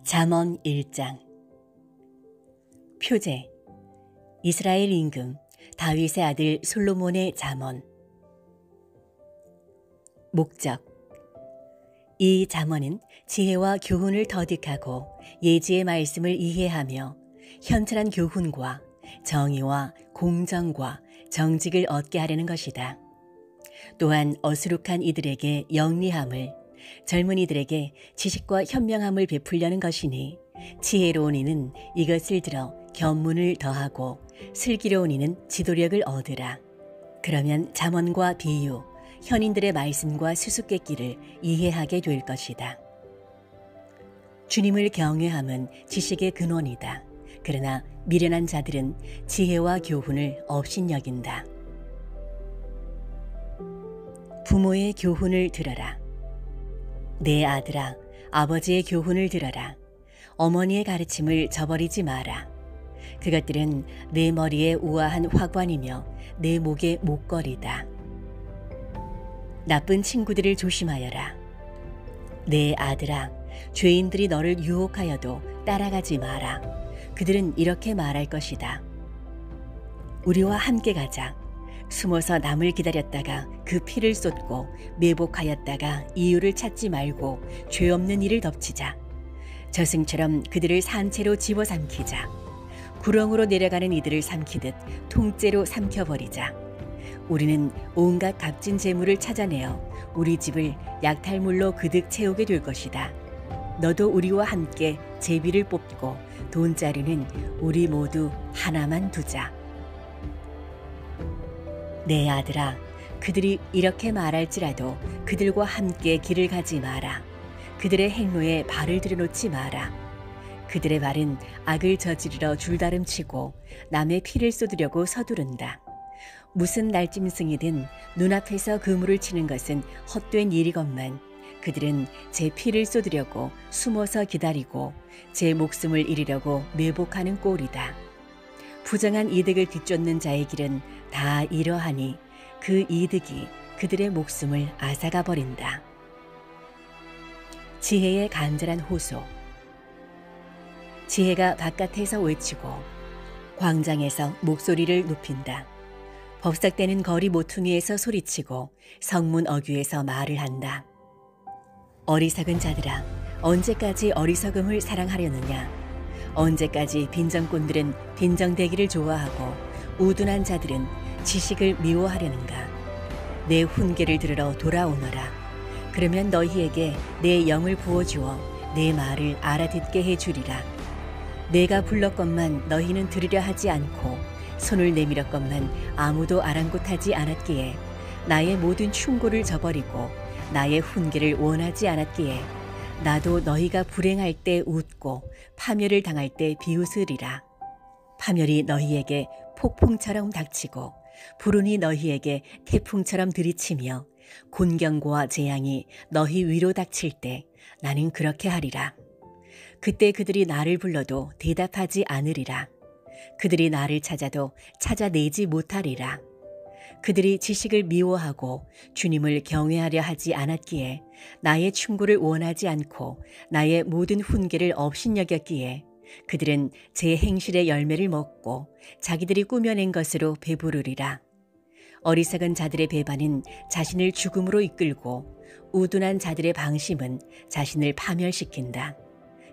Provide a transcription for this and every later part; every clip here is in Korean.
잠언 1장. 표제. 이스라엘 임금 다윗의 아들 솔로몬의 잠언. 목적. 이 잠언은 지혜와 교훈을 터득하고 예지의 말씀을 이해하며 현철한 교훈과 정의와 공정과 정직을 얻게 하려는 것이다. 또한 어수룩한 이들에게 영리함을, 젊은이들에게 지식과 현명함을 베풀려는 것이니, 지혜로운 이는 이것을 들어 견문을 더하고 슬기로운 이는 지도력을 얻으라. 그러면 잠언과 비유, 현인들의 말씀과 수수께끼를 이해하게 될 것이다. 주님을 경외함은 지식의 근원이다. 그러나 미련한 자들은 지혜와 교훈을 업신여긴다. 부모의 교훈을 들어라. 내 아들아, 아버지의 교훈을 들어라. 어머니의 가르침을 저버리지 마라. 그것들은 내 머리에 우아한 화관이며 내 목의 목걸이다. 나쁜 친구들을 조심하여라. 내 아들아, 죄인들이 너를 유혹하여도 따라가지 마라. 그들은 이렇게 말할 것이다. 우리와 함께 가자. 숨어서 남을 기다렸다가 그 피를 쏟고 매복하였다가 이유를 찾지 말고 죄 없는 일을 덮치자. 저승처럼 그들을 산채로 집어삼키자. 구렁으로 내려가는 이들을 삼키듯 통째로 삼켜버리자. 우리는 온갖 값진 재물을 찾아내어 우리 집을 약탈물로 그득 채우게 될 것이다. 너도 우리와 함께 제비를 뽑고 돈자리는 우리 모두 하나만 두자. 내 아들아, 그들이 이렇게 말할지라도 그들과 함께 길을 가지 마라. 그들의 행로에 발을 들여놓지 마라. 그들의 발은 악을 저지르러 줄다름치고 남의 피를 쏟으려고 서두른다. 무슨 날짐승이든 눈앞에서 그물을 치는 것은 헛된 일이건만 그들은 제 피를 쏟으려고 숨어서 기다리고 제 목숨을 잃으려고 매복하는 꼴이다. 부정한 이득을 비쫓는 자의 길은 다 이러하니 그 이득이 그들의 목숨을 앗아가 버린다. 지혜의 간절한 호소. 지혜가 바깥에서 외치고 광장에서 목소리를 높인다. 법삭되는 거리 모퉁이에서 소리치고 성문 어귀에서 말을 한다. 어리석은 자들아, 언제까지 어리석음을 사랑하려느냐? 언제까지 빈정꾼들은 빈정대기를 좋아하고 우둔한 자들은 지식을 미워하려는가? 내 훈계를 들으러 돌아오너라. 그러면 너희에게 내 영을 부어주어 내 말을 알아듣게 해주리라. 내가 불렀건만 너희는 들으려 하지 않고 손을 내밀었건만 아무도 아랑곳하지 않았기에 나의 모든 충고를 저버리고 나의 훈계를 원하지 않았기에 나도 너희가 불행할 때 웃고 파멸을 당할 때 비웃으리라. 파멸이 너희에게 폭풍처럼 닥치고 불운이 너희에게 태풍처럼 들이치며 곤경고와 재앙이 너희 위로 닥칠 때 나는 그렇게 하리라. 그때 그들이 나를 불러도 대답하지 않으리라. 그들이 나를 찾아도 찾아내지 못하리라. 그들이 지식을 미워하고 주님을 경외하려 하지 않았기에 나의 충고를 원하지 않고 나의 모든 훈계를 업신여겼기에 그들은 제 행실의 열매를 먹고 자기들이 꾸며낸 것으로 배부르리라. 어리석은 자들의 배반은 자신을 죽음으로 이끌고 우둔한 자들의 방심은 자신을 파멸시킨다.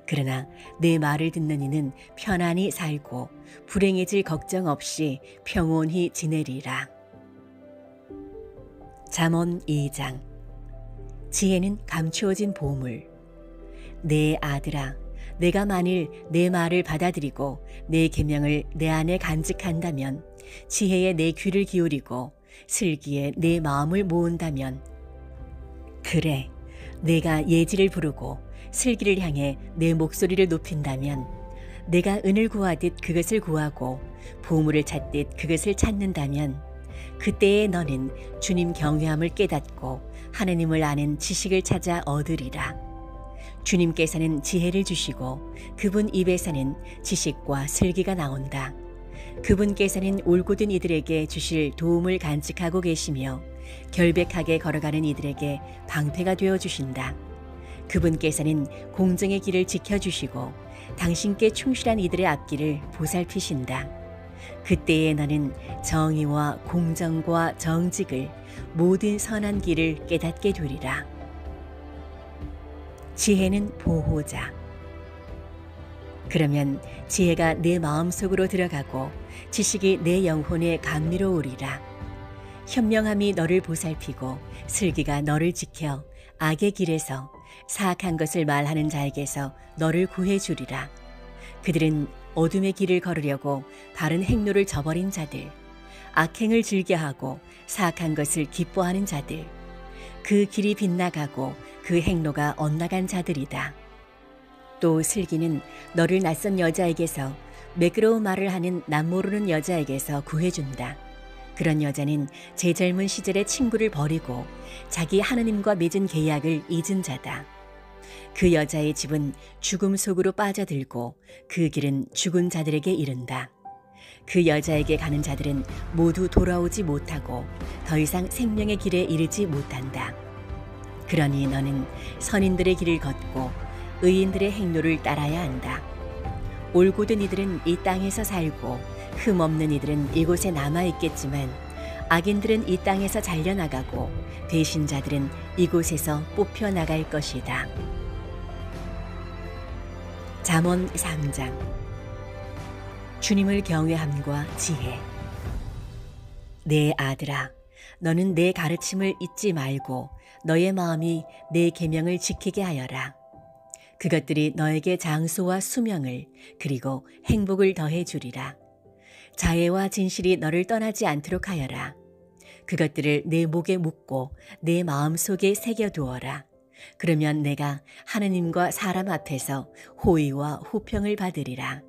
그러나 내 말을 듣는 이는 편안히 살고 불행해질 걱정 없이 평온히 지내리라. 잠언 2장. 지혜는 감추어진 보물. 내 아들아, 내가 만일 내 말을 받아들이고 내 계명을 내 안에 간직한다면, 지혜에 내 귀를 기울이고 슬기에 내 마음을 모은다면, 그래, 내가 예지를 부르고 슬기를 향해 내 목소리를 높인다면, 내가 은을 구하듯 그것을 구하고 보물을 찾듯 그것을 찾는다면, 그때에 너는 주님 경외함을 깨닫고 하나님을 아는 지식을 찾아 얻으리라. 주님께서는 지혜를 주시고 그분 입에서는 지식과 슬기가 나온다. 그분께서는 올곧은 이들에게 주실 도움을 간직하고 계시며 결백하게 걸어가는 이들에게 방패가 되어 주신다. 그분께서는 공정의 길을 지켜주시고 당신께 충실한 이들의 앞길을 보살피신다. 그때에 너는 정의와 공정과 정직을 모든 선한 길을 깨닫게 되리라. 지혜는 보호자. 그러면 지혜가 내 마음속으로 들어가고 지식이 내 영혼에 감미로우리라. 현명함이 너를 보살피고 슬기가 너를 지켜 악의 길에서 사악한 것을 말하는 자에게서 너를 구해주리라. 그들은 어둠의 길을 걸으려고 바른 행로를 저버린 자들, 악행을 즐겨하고 사악한 것을 기뻐하는 자들, 그 길이 빗나가고 그 행로가 엇나간 자들이다. 또 슬기는 너를 낯선 여자에게서, 매끄러운 말을 하는 남모르는 여자에게서 구해준다. 그런 여자는 제 젊은 시절의 친구를 버리고 자기 하느님과 맺은 계약을 잊은 자다. 그 여자의 집은 죽음 속으로 빠져들고 그 길은 죽은 자들에게 이른다. 그 여자에게 가는 자들은 모두 돌아오지 못하고 더 이상 생명의 길에 이르지 못한다. 그러니 너는 선인들의 길을 걷고 의인들의 행로를 따라야 한다. 올곧은 이들은 이 땅에서 살고 흠없는 이들은 이곳에 남아있겠지만 악인들은 이 땅에서 잘려나가고 배신자들은 이곳에서 뽑혀나갈 것이다. 잠언 3장. 주님을 경외함과 지혜. 내 아들아, 너는 내 가르침을 잊지 말고 너의 마음이 내 계명을 지키게 하여라. 그것들이 너에게 장수와 수명을 그리고 행복을 더해 주리라. 자애와 진실이 너를 떠나지 않도록 하여라. 그것들을 내 목에 묶고 내 마음속에 새겨두어라. 그러면 내가 하느님과 사람 앞에서 호의와 호평을 받으리라.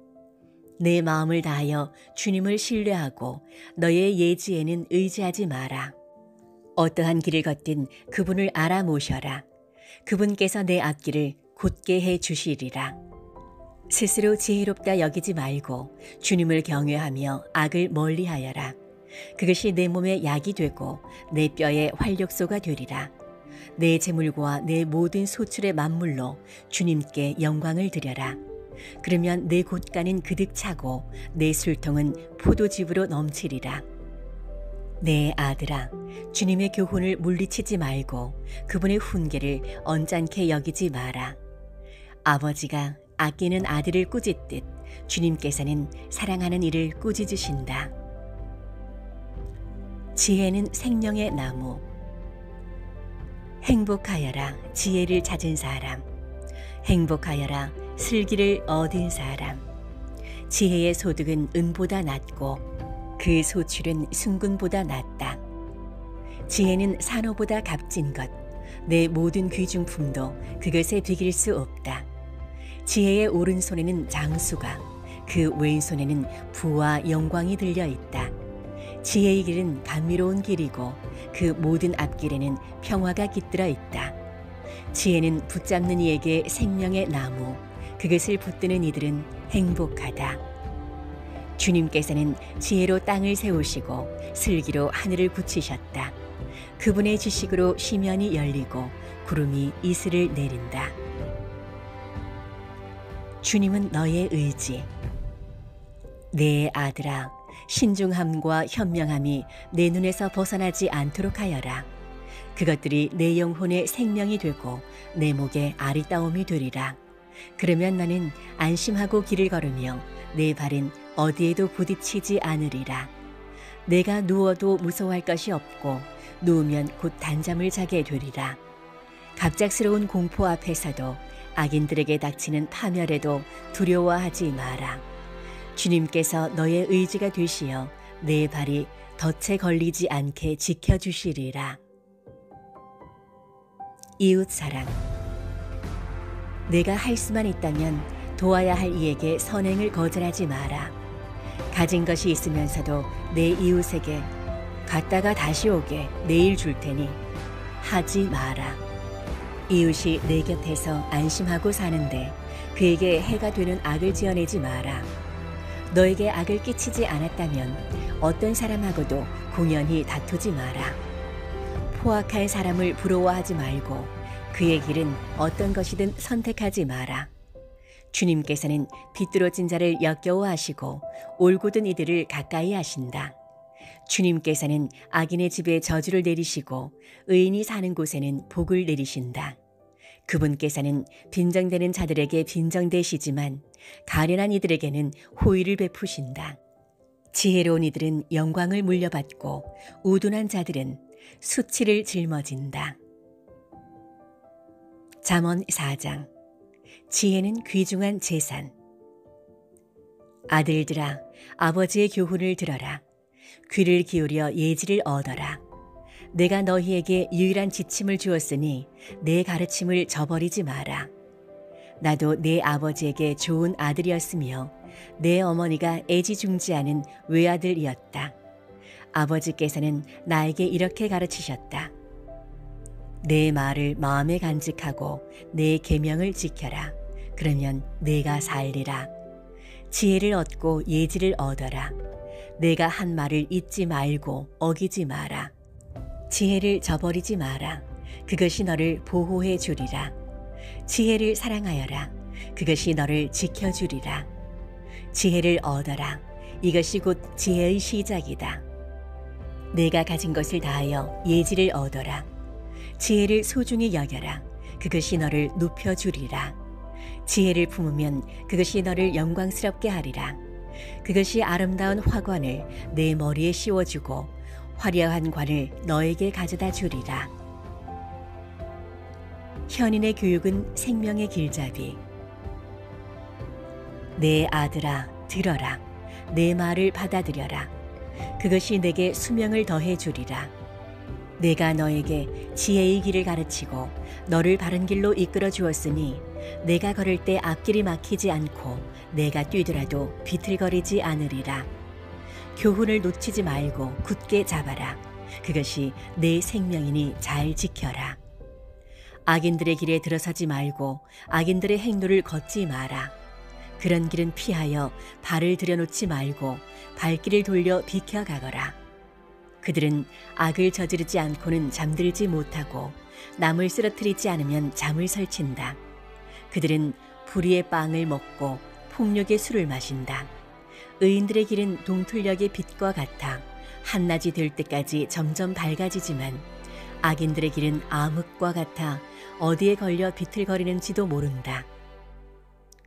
내 마음을 다하여 주님을 신뢰하고 너의 예지에는 의지하지 마라. 어떠한 길을 걷든 그분을 알아 모셔라. 그분께서 내 앞길을 곧게 해 주시리라. 스스로 지혜롭다 여기지 말고 주님을 경외하며 악을 멀리하여라. 그것이 내 몸에 약이 되고 내 뼈에 활력소가 되리라. 내 재물과 내 모든 소출의 만물로 주님께 영광을 드려라. 그러면 내 곳간은 그득 차고 내 술통은 포도즙으로 넘치리라. 내 아들아, 주님의 교훈을 물리치지 말고 그분의 훈계를 언짢게 여기지 마라. 아버지가 아끼는 아들을 꾸짖듯 주님께서는 사랑하는 이를 꾸짖으신다. 지혜는 생명의 나무. 행복하여라 지혜를 찾은 사람, 행복하여라 슬기를 얻은 사람. 지혜의 소득은 은보다 낫고 그 소출은 순금보다 낫다. 지혜는 산호보다 값진 것, 내 모든 귀중품도 그것에 비길 수 없다. 지혜의 오른손에는 장수가, 그 왼손에는 부와 영광이 들려있다. 지혜의 길은 감미로운 길이고 그 모든 앞길에는 평화가 깃들어 있다. 지혜는 붙잡는 이에게 생명의 나무, 그것을 붙드는 이들은 행복하다. 주님께서는 지혜로 땅을 세우시고 슬기로 하늘을 굳히셨다. 그분의 지식으로 시면이 열리고 구름이 이슬을 내린다. 주님은 너의 의지. 내 아들아, 신중함과 현명함이 내 눈에서 벗어나지 않도록 하여라. 그것들이 내 영혼의 생명이 되고 내 목에 아리따움이 되리라. 그러면 너는 안심하고 길을 걸으며 내 발은 어디에도 부딪히지 않으리라. 내가 누워도 무서워할 것이 없고 누우면 곧 단잠을 자게 되리라. 갑작스러운 공포 앞에서도 악인들에게 닥치는 파멸에도 두려워하지 마라. 주님께서 너의 의지가 되시어 내 발이 덫에 걸리지 않게 지켜주시리라. 이웃사랑. 내가 할 수만 있다면 도와야 할 이에게 선행을 거절하지 마라. 가진 것이 있으면서도 내 이웃에게 갔다가 다시 오게 내일 줄 테니 하지 마라. 이웃이 내 곁에서 안심하고 사는데 그에게 해가 되는 악을 지어내지 마라. 너에게 악을 끼치지 않았다면 어떤 사람하고도 공연히 다투지 마라. 포악한 사람을 부러워하지 말고 그의 길은 어떤 것이든 선택하지 마라. 주님께서는 비뚤어진 자를 역겨워하시고 올곧은 이들을 가까이 하신다. 주님께서는 악인의 집에 저주를 내리시고 의인이 사는 곳에는 복을 내리신다. 그분께서는 빈정되는 자들에게 빈정되시지만 가련한 이들에게는 호의를 베푸신다. 지혜로운 이들은 영광을 물려받고 우둔한 자들은 수치를 짊어진다. 잠언 4장. 지혜는 귀중한 재산. 아들들아, 아버지의 교훈을 들어라. 귀를 기울여 예지를 얻어라. 내가 너희에게 유일한 지침을 주었으니 내 가르침을 저버리지 마라. 나도 내 아버지에게 좋은 아들이었으며 내 어머니가 애지중지하는 외아들이었다. 아버지께서는 나에게 이렇게 가르치셨다. 내 말을 마음에 간직하고 내 계명을 지켜라. 그러면 내가 살리라. 지혜를 얻고 예지를 얻어라. 내가 한 말을 잊지 말고 어기지 마라. 지혜를 저버리지 마라. 그것이 너를 보호해 주리라. 지혜를 사랑하여라. 그것이 너를 지켜주리라. 지혜를 얻어라. 이것이 곧 지혜의 시작이다. 내가 가진 것을 다하여 예지를 얻어라. 지혜를 소중히 여겨라. 그것이 너를 높여주리라. 지혜를 품으면 그것이 너를 영광스럽게 하리라. 그것이 아름다운 화관을 내 머리에 씌워주고 화려한 관을 너에게 가져다 주리라. 현인의 교육은 생명의 길잡이. 내 아들아, 들어라. 내 말을 받아들여라. 그것이 내게 수명을 더해 주리라. 내가 너에게 지혜의 길을 가르치고 너를 바른 길로 이끌어 주었으니 내가 걸을 때 앞길이 막히지 않고 내가 뛰더라도 비틀거리지 않으리라. 교훈을 놓치지 말고 굳게 잡아라. 그것이 내 생명이니 잘 지켜라. 악인들의 길에 들어서지 말고 악인들의 행로를 걷지 마라. 그런 길은 피하여 발을 들여놓지 말고 발길을 돌려 비켜가거라. 그들은 악을 저지르지 않고는 잠들지 못하고 남을 쓰러뜨리지 않으면 잠을 설친다. 그들은 불의의 빵을 먹고 폭력의 술을 마신다. 의인들의 길은 동틀녘의 빛과 같아 한낮이 될 때까지 점점 밝아지지만 악인들의 길은 암흑과 같아 어디에 걸려 비틀거리는지도 모른다.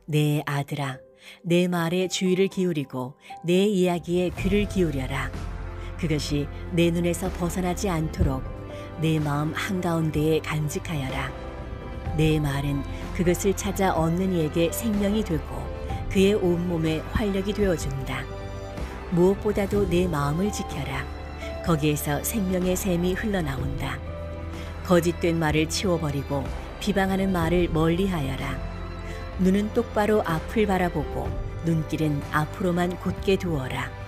내 아들아, 내 말에 주의를 기울이고 내 이야기에 귀를 기울여라. 그것이 내 눈에서 벗어나지 않도록 내 마음 한가운데에 간직하여라. 내 말은 그것을 찾아 얻는 이에게 생명이 되고 그의 온몸에 활력이 되어준다. 무엇보다도 내 마음을 지켜라. 거기에서 생명의 샘이 흘러나온다. 거짓된 말을 치워버리고 비방하는 말을 멀리하여라. 눈은 똑바로 앞을 바라보고 눈길은 앞으로만 곧게 두어라.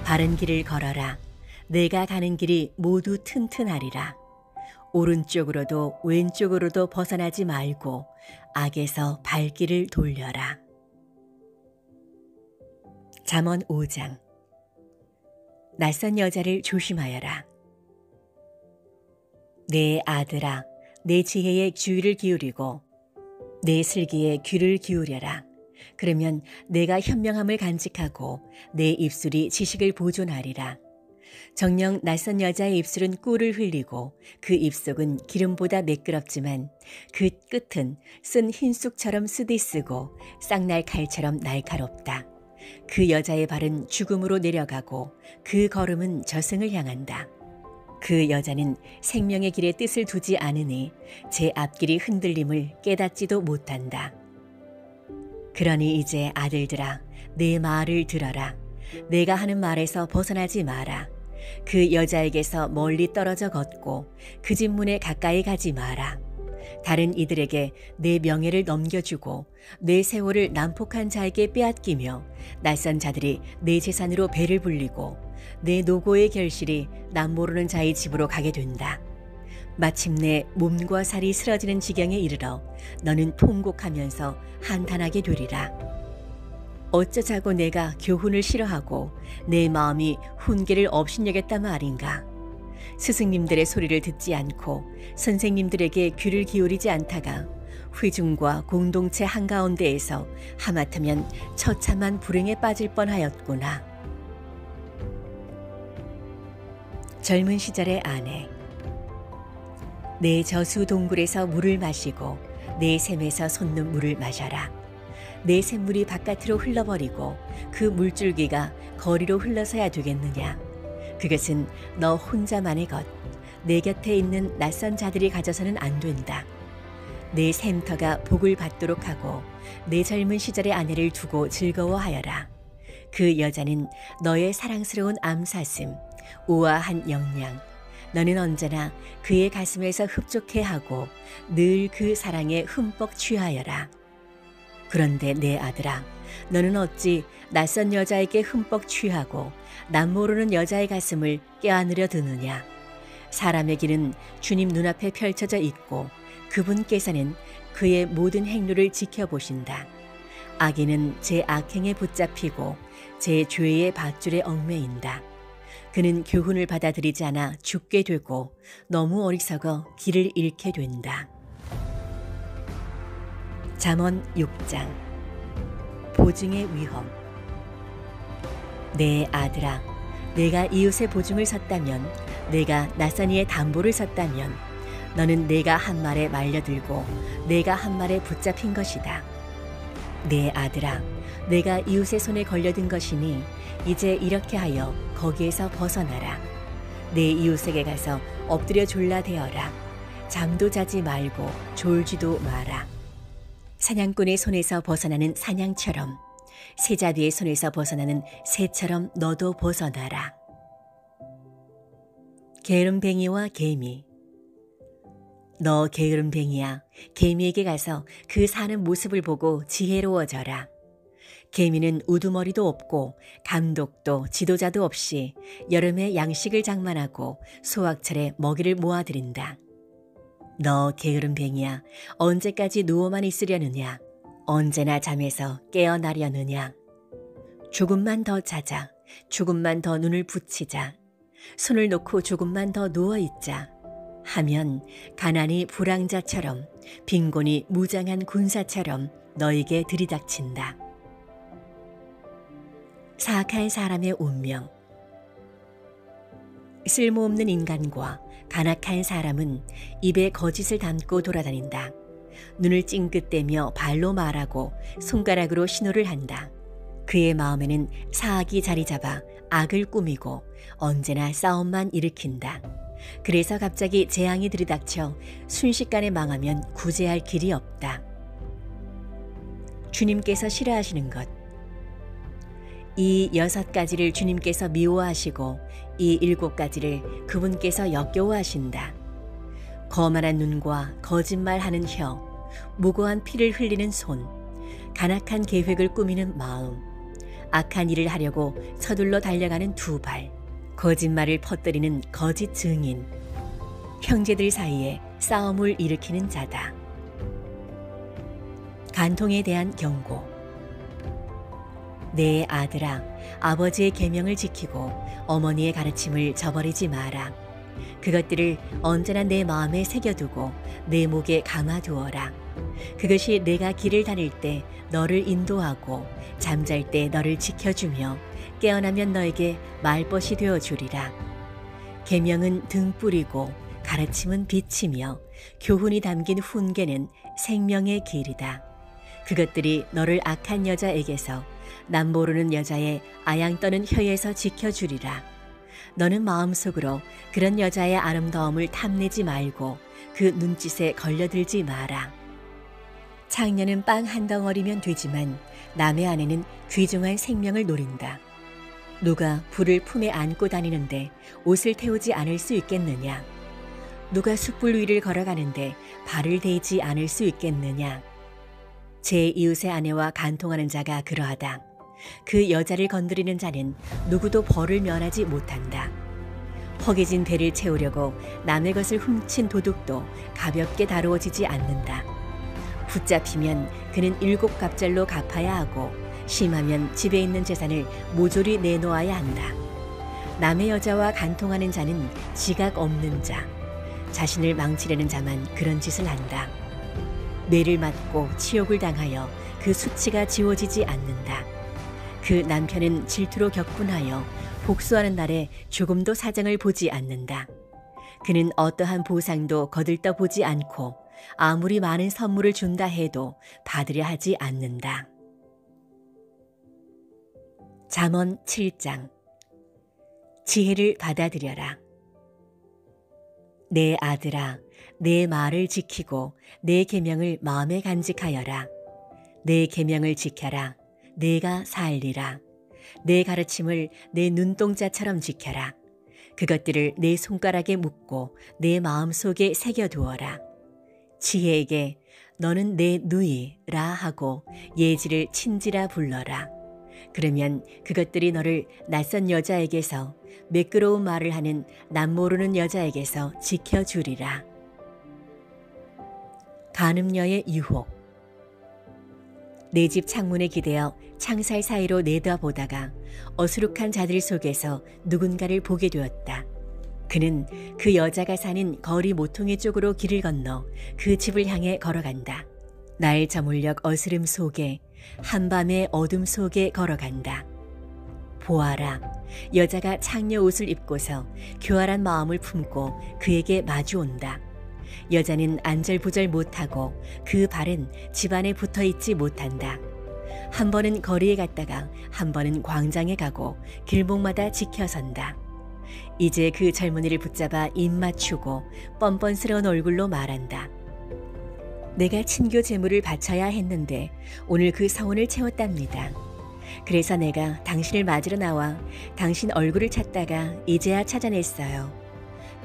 바른 길을 걸어라. 내가 가는 길이 모두 튼튼하리라. 오른쪽으로도 왼쪽으로도 벗어나지 말고 악에서 발길을 돌려라. 잠언 5장. 낯선 여자를 조심하여라. 내 아들아, 내 지혜에 주의를 기울이고 내 슬기에 귀를 기울여라. 그러면 내가 현명함을 간직하고 내 입술이 지식을 보존하리라. 정녕 낯선 여자의 입술은 꿀을 흘리고 그 입속은 기름보다 매끄럽지만 그 끝은 쓴 흰쑥처럼 쓰디쓰고 쌍날 칼처럼 날카롭다. 그 여자의 발은 죽음으로 내려가고 그 걸음은 저승을 향한다. 그 여자는 생명의 길에 뜻을 두지 않으니 제 앞길이 흔들림을 깨닫지도 못한다. 그러니 이제 아들들아, 내 말을 들어라. 내가 하는 말에서 벗어나지 마라. 그 여자에게서 멀리 떨어져 걷고 그 집 문에 가까이 가지 마라. 다른 이들에게 내 명예를 넘겨주고 내 세월을 난폭한 자에게 빼앗기며 낯선 자들이 내 재산으로 배를 불리고 내 노고의 결실이 남 모르는 자의 집으로 가게 된다. 마침내 몸과 살이 쓰러지는 지경에 이르러 너는 통곡하면서 한탄하게 되리라. 어쩌자고 내가 교훈을 싫어하고 내 마음이 훈계를 업신여겼단 말인가. 스승님들의 소리를 듣지 않고 선생님들에게 귀를 기울이지 않다가 회중과 공동체 한가운데에서 하마터면 처참한 불행에 빠질 뻔하였구나. 젊은 시절의 아내. 내 저수 동굴에서 물을 마시고 내 샘에서 솟는 물을 마셔라. 내 샘물이 바깥으로 흘러버리고 그 물줄기가 거리로 흘러서야 되겠느냐. 그것은 너 혼자만의 것, 내 곁에 있는 낯선 자들이 가져서는 안 된다. 내 샘터가 복을 받도록 하고 내 젊은 시절의 아내를 두고 즐거워하여라. 그 여자는 너의 사랑스러운 암사슴, 우아한 영양. 너는 언제나 그의 가슴에서 흡족해하고 늘 그 사랑에 흠뻑 취하여라. 그런데 내 아들아, 너는 어찌 낯선 여자에게 흠뻑 취하고 남 모르는 여자의 가슴을 껴안으려 드느냐. 사람의 길은 주님 눈앞에 펼쳐져 있고 그분께서는 그의 모든 행로를 지켜보신다. 악인은 제 악행에 붙잡히고 제 죄의 밧줄에 얽매인다. 그는 교훈을 받아들이지 않아 죽게 되고 너무 어리석어 길을 잃게 된다. 잠언 6장. 보증의 위험. 내 아들아, 내가 이웃의 보증을 섰다면, 내가 낯선 이의 담보를 섰다면 너는 내가 한 말에 말려들고 내가 한 말에 붙잡힌 것이다. 내 아들아, 내가 이웃의 손에 걸려든 것이니 이제 이렇게 하여 거기에서 벗어나라. 내 이웃에게 가서 엎드려 졸라대어라. 잠도 자지 말고 졸지도 마라. 사냥꾼의 손에서 벗어나는 사냥처럼, 새잡이의 손에서 벗어나는 새처럼 너도 벗어나라. 게으름뱅이와 개미. 너 게으름뱅이야, 개미에게 가서 그 사는 모습을 보고 지혜로워져라. 개미는 우두머리도 없고 감독도 지도자도 없이 여름에 양식을 장만하고 소확철에 먹이를 모아들인다. 너 게으름뱅이야, 언제까지 누워만 있으려느냐. 언제나 잠에서 깨어나려느냐. 조금만 더 자자. 조금만 더 눈을 붙이자. 손을 놓고 조금만 더 누워있자 하면 가난이 불황자처럼 빈곤이 무장한 군사처럼 너에게 들이닥친다. 사악한 사람의 운명. 쓸모없는 인간과 간악한 사람은 입에 거짓을 담고 돌아다닌다. 눈을 찡긋대며 발로 말하고 손가락으로 신호를 한다. 그의 마음에는 사악이 자리 잡아 악을 꾸미고 언제나 싸움만 일으킨다. 그래서 갑자기 재앙이 들이닥쳐 순식간에 망하면 구제할 길이 없다. 주님께서 싫어하시는 것. 이 6가지를 주님께서 미워하시고 이 7가지를 그분께서 역겨워하신다. 거만한 눈과 거짓말하는 혀, 무고한 피를 흘리는 손, 간악한 계획을 꾸미는 마음, 악한 일을 하려고 서둘러 달려가는 두 발, 거짓말을 퍼뜨리는 거짓 증인, 형제들 사이에 싸움을 일으키는 자다. 간통에 대한 경고. 내 아들아, 아버지의 계명을 지키고 어머니의 가르침을 저버리지 마라. 그것들을 언제나 내 마음에 새겨두고 내 목에 감아두어라. 그것이 내가 길을 다닐 때 너를 인도하고 잠잘 때 너를 지켜주며 깨어나면 너에게 말벗이 되어주리라. 계명은 등불이고 가르침은 빛이며 교훈이 담긴 훈계는 생명의 길이다. 그것들이 너를 악한 여자에게서 남 모르는 여자의 아양 떠는 혀에서 지켜주리라. 너는 마음속으로 그런 여자의 아름다움을 탐내지 말고 그 눈짓에 걸려들지 마라. 창녀는 빵 한 덩어리면 되지만 남의 아내는 귀중한 생명을 노린다. 누가 불을 품에 안고 다니는데 옷을 태우지 않을 수 있겠느냐? 누가 숯불 위를 걸어가는데 발을 대지 않을 수 있겠느냐? 제 이웃의 아내와 간통하는 자가 그러하다. 그 여자를 건드리는 자는 누구도 벌을 면하지 못한다. 허기진 배를 채우려고 남의 것을 훔친 도둑도 가볍게 다루어지지 않는다. 붙잡히면 그는 7갑절로 갚아야 하고 심하면 집에 있는 재산을 모조리 내놓아야 한다. 남의 여자와 간통하는 자는 지각 없는 자, 자신을 망치려는 자만 그런 짓을 한다. 매를 맞고 치욕을 당하여 그 수치가 지워지지 않는다. 그 남편은 질투로 격분하여 복수하는 날에 조금도 사정을 보지 않는다. 그는 어떠한 보상도 거들떠 보지 않고 아무리 많은 선물을 준다 해도 받으려 하지 않는다. 잠언 7장. 지혜를 받아들여라. 내 아들아, 내 말을 지키고 내 계명을 마음에 간직하여라. 내 계명을 지켜라. 내가 살리라. 내 가르침을 내 눈동자처럼 지켜라. 그것들을 내 손가락에 묶고 내 마음속에 새겨두어라. 지혜에게 너는 내 누이라 하고 예지를 친지라 불러라. 그러면 그것들이 너를 낯선 여자에게서 매끄러운 말을 하는 남모르는 여자에게서 지켜주리라. 간음녀의 유혹. 내 집 창문에 기대어 창살 사이로 내다보다가 어수룩한 자들 속에서 누군가를 보게 되었다. 그는 그 여자가 사는 거리 모퉁이 쪽으로 길을 건너 그 집을 향해 걸어간다. 날 저물녘 어스름 속에 한밤의 어둠 속에 걸어간다. 보아라, 여자가 창녀 옷을 입고서 교활한 마음을 품고 그에게 마주온다. 여자는 안절부절 못하고 그 발은 집안에 붙어있지 못한다. 한 번은 거리에 갔다가 한 번은 광장에 가고 길목마다 지켜선다. 이제 그 젊은이를 붙잡아 입 맞추고 뻔뻔스러운 얼굴로 말한다. 내가 친교 제물을 바쳐야 했는데 오늘 그 서원을 채웠답니다. 그래서 내가 당신을 맞으러 나와 당신 얼굴을 찾다가 이제야 찾아냈어요.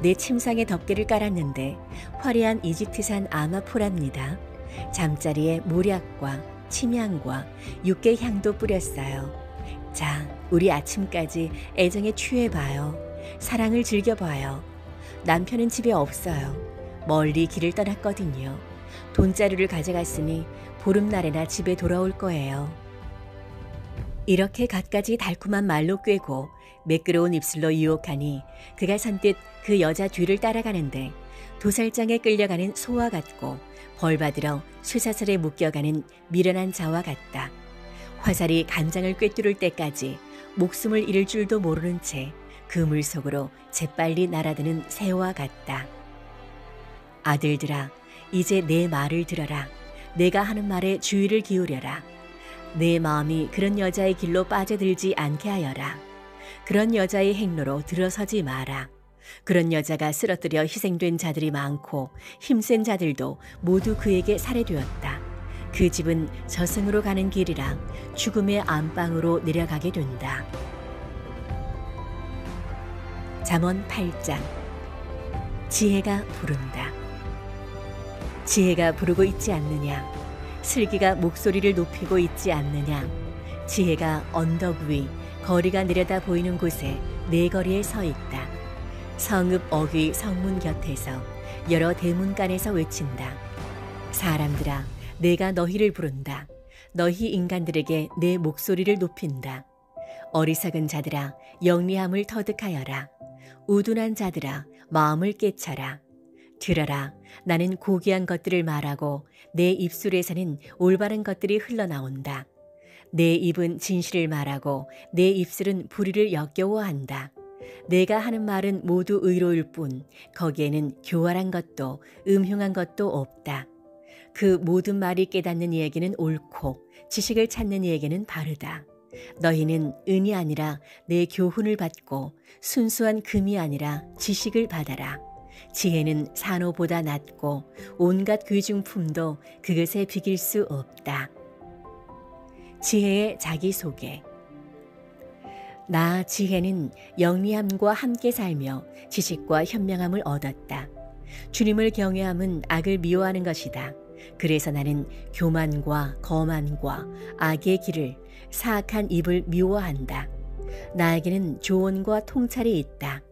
내 침상에 덮개를 깔았는데 화려한 이집트산 아마포랍니다. 잠자리에 모략과 침향과 육개 향도 뿌렸어요. 자, 우리 아침까지 애정에 취해봐요. 사랑을 즐겨봐요. 남편은 집에 없어요. 멀리 길을 떠났거든요. 돈자루를 가져갔으니 보름날에나 집에 돌아올 거예요. 이렇게 갖가지 달콤한 말로 꿰고 매끄러운 입술로 유혹하니 그가 선뜻 그 여자 뒤를 따라가는데 도살장에 끌려가는 소와 같고 벌받으러 쇠사슬에 묶여가는 미련한 자와 같다. 화살이 간장을 꿰뚫을 때까지 목숨을 잃을 줄도 모르는 채 그 물속으로 재빨리 날아드는 새와 같다. 아들들아, 이제 내 말을 들어라. 내가 하는 말에 주의를 기울여라. 내 마음이 그런 여자의 길로 빠져들지 않게 하여라. 그런 여자의 행로로 들어서지 마라. 그런 여자가 쓰러뜨려 희생된 자들이 많고 힘센 자들도 모두 그에게 살해되었다. 그 집은 저승으로 가는 길이라 죽음의 안방으로 내려가게 된다. 잠언 8장. 지혜가 부른다. 지혜가 부르고 있지 않느냐? 슬기가 목소리를 높이고 있지 않느냐? 지혜가 언덕 위 거리가 내려다 보이는 곳에 네 거리에 서 있다. 성읍 어귀 성문 곁에서 여러 대문간에서 외친다. 사람들아, 내가 너희를 부른다. 너희 인간들에게 내 목소리를 높인다. 어리석은 자들아, 영리함을 터득하여라. 우둔한 자들아, 마음을 깨쳐라. 들어라, 나는 고귀한 것들을 말하고 내 입술에서는 올바른 것들이 흘러나온다. 내 입은 진실을 말하고 내 입술은 불의를 역겨워한다. 내가 하는 말은 모두 의로울 뿐 거기에는 교활한 것도 음흉한 것도 없다. 그 모든 말이 깨닫는 이에게는 옳고 지식을 찾는 이에게는 바르다. 너희는 은이 아니라 내 교훈을 받고 순수한 금이 아니라 지식을 받아라. 지혜는 산호보다 낫고 온갖 귀중품도 그것에 비길 수 없다. 지혜의 자기소개. 나 지혜는 영리함과 함께 살며 지식과 현명함을 얻었다. 주님을 경외함은 악을 미워하는 것이다. 그래서 나는 교만과 거만과 악의 길을 사악한 입을 미워한다. 나에게는 조언과 통찰이 있다.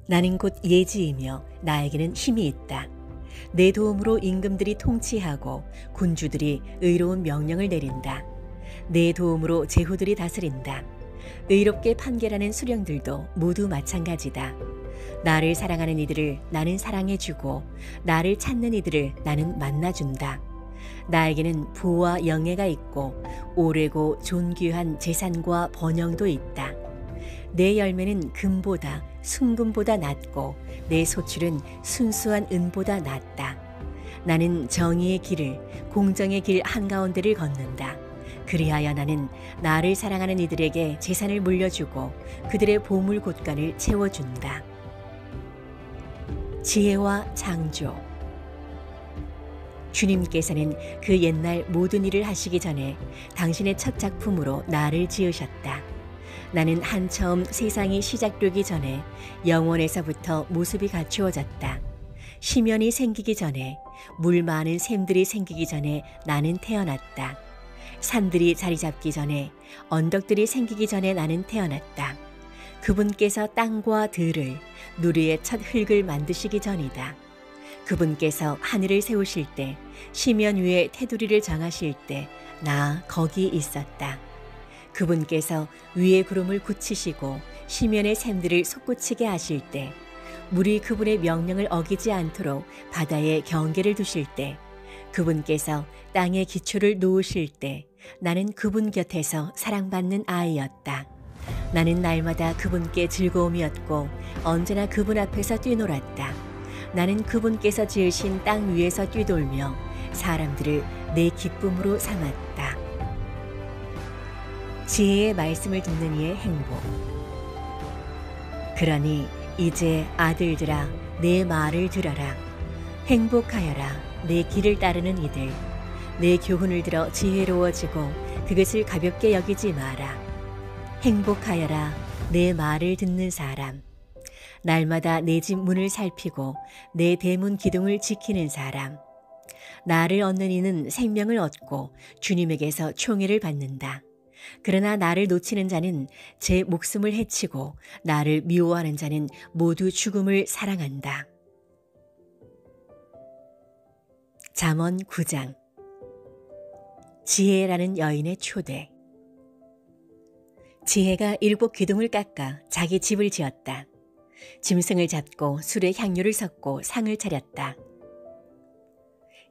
나는 곧 예지이며 나에게는 힘이 있다. 내 도움으로 임금들이 통치하고 군주들이 의로운 명령을 내린다. 내 도움으로 제후들이 다스린다. 의롭게 판결하는 수령들도 모두 마찬가지다. 나를 사랑하는 이들을 나는 사랑해주고 나를 찾는 이들을 나는 만나준다. 나에게는 부와 영예가 있고 오래고 존귀한 재산과 번영도 있다. 내 열매는 금보다 순금보다 낫고 내 소출은 순수한 은보다 낫다. 나는 정의의 길을 공정의 길 한가운데를 걷는다. 그리하여 나는 나를 사랑하는 이들에게 재산을 물려주고 그들의 보물 곳간을 채워준다. 지혜와 창조. 주님께서는 그 옛날 모든 일을 하시기 전에 당신의 첫 작품으로 나를 지으셨다. 나는 한처음 세상이 시작되기 전에 영원에서부터 모습이 갖추어졌다. 심연이 생기기 전에, 물 많은 샘들이 생기기 전에 나는 태어났다. 산들이 자리 잡기 전에, 언덕들이 생기기 전에 나는 태어났다. 그분께서 땅과 들을, 누리의 첫 흙을 만드시기 전이다. 그분께서 하늘을 세우실 때, 심연 위에 테두리를 정하실 때 나 거기 있었다. 그분께서 위의 구름을 굳히시고 심연의 샘들을 솟구치게 하실 때, 물이 그분의 명령을 어기지 않도록 바다에 경계를 두실 때, 그분께서 땅의 기초를 놓으실 때 나는 그분 곁에서 사랑받는 아이였다. 나는 날마다 그분께 즐거움이었고 언제나 그분 앞에서 뛰놀았다. 나는 그분께서 지으신 땅 위에서 뛰돌며 사람들을 내 기쁨으로 삼았다. 지혜의 말씀을 듣는 이의 행복. 그러니 이제 아들들아 내 말을 들어라. 행복하여라 내 길을 따르는 이들. 내 교훈을 들어 지혜로워지고 그것을 가볍게 여기지 마라. 행복하여라 내 말을 듣는 사람. 날마다 내 집 문을 살피고 내 대문 기둥을 지키는 사람. 나를 얻는 이는 생명을 얻고 주님에게서 총애를 받는다. 그러나 나를 놓치는 자는 제 목숨을 해치고 나를 미워하는 자는 모두 죽음을 사랑한다. 잠언 9장. 지혜라는 여인의 초대. 지혜가 7 기둥을 깎아 자기 집을 지었다. 짐승을 잡고 술에 향료를 섞고 상을 차렸다.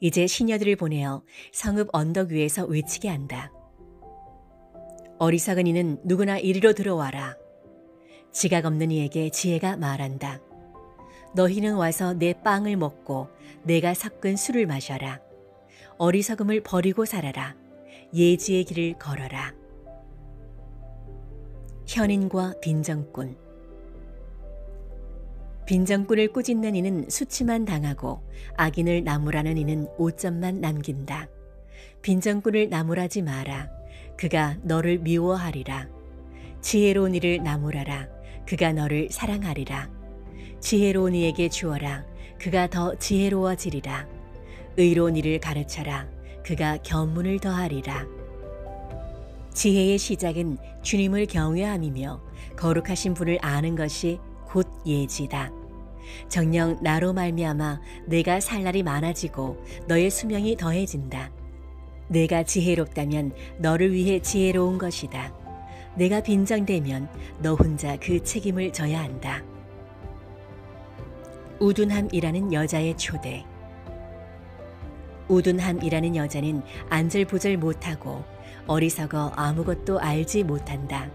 이제 시녀들을 보내어 성읍 언덕 위에서 외치게 한다. 어리석은 이는 누구나 이리로 들어와라. 지각 없는 이에게 지혜가 말한다. 너희는 와서 내 빵을 먹고 내가 섞은 술을 마셔라. 어리석음을 버리고 살아라. 예지의 길을 걸어라. 현인과 빈정꾼. 빈정꾼을 꾸짖는 이는 수치만 당하고 악인을 나무라는 이는 오점만 남긴다. 빈정꾼을 나무라지 마라. 그가 너를 미워하리라. 지혜로운 이를 나무라라. 그가 너를 사랑하리라. 지혜로운 이에게 주어라. 그가 더 지혜로워지리라. 의로운 이를 가르쳐라. 그가 견문을 더하리라. 지혜의 시작은 주님을 경외함이며 거룩하신 분을 아는 것이 곧 예지다. 정녕 나로 말미암아 내가 살 날이 많아지고 너의 수명이 더해진다. 내가 지혜롭다면 너를 위해 지혜로운 것이다. 내가 빈정되면 너 혼자 그 책임을 져야 한다. 우둔함이라는 여자의 초대. 우둔함이라는 여자는 안절부절 못하고 어리석어 아무것도 알지 못한다.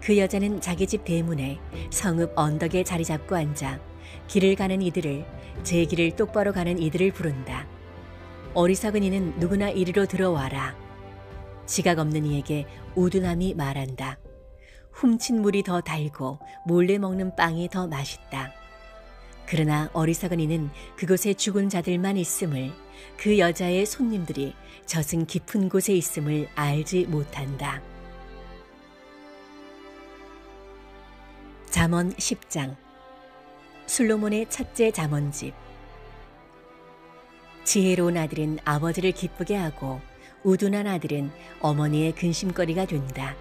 그 여자는 자기 집 대문에 성읍 언덕에 자리 잡고 앉아 길을 가는 이들을, 제 길을 똑바로 가는 이들을 부른다. 어리석은 이는 누구나 이리로 들어와라. 지각 없는 이에게 우둔함이 말한다. 훔친 물이 더 달고 몰래 먹는 빵이 더 맛있다. 그러나 어리석은 이는 그곳에 죽은 자들만 있음을, 그 여자의 손님들이 저승 깊은 곳에 있음을 알지 못한다. 잠언 10장. 솔로몬의 첫째 잠언집. 지혜로운 아들은 아버지를 기쁘게 하고 우둔한 아들은 어머니의 근심거리가 된다.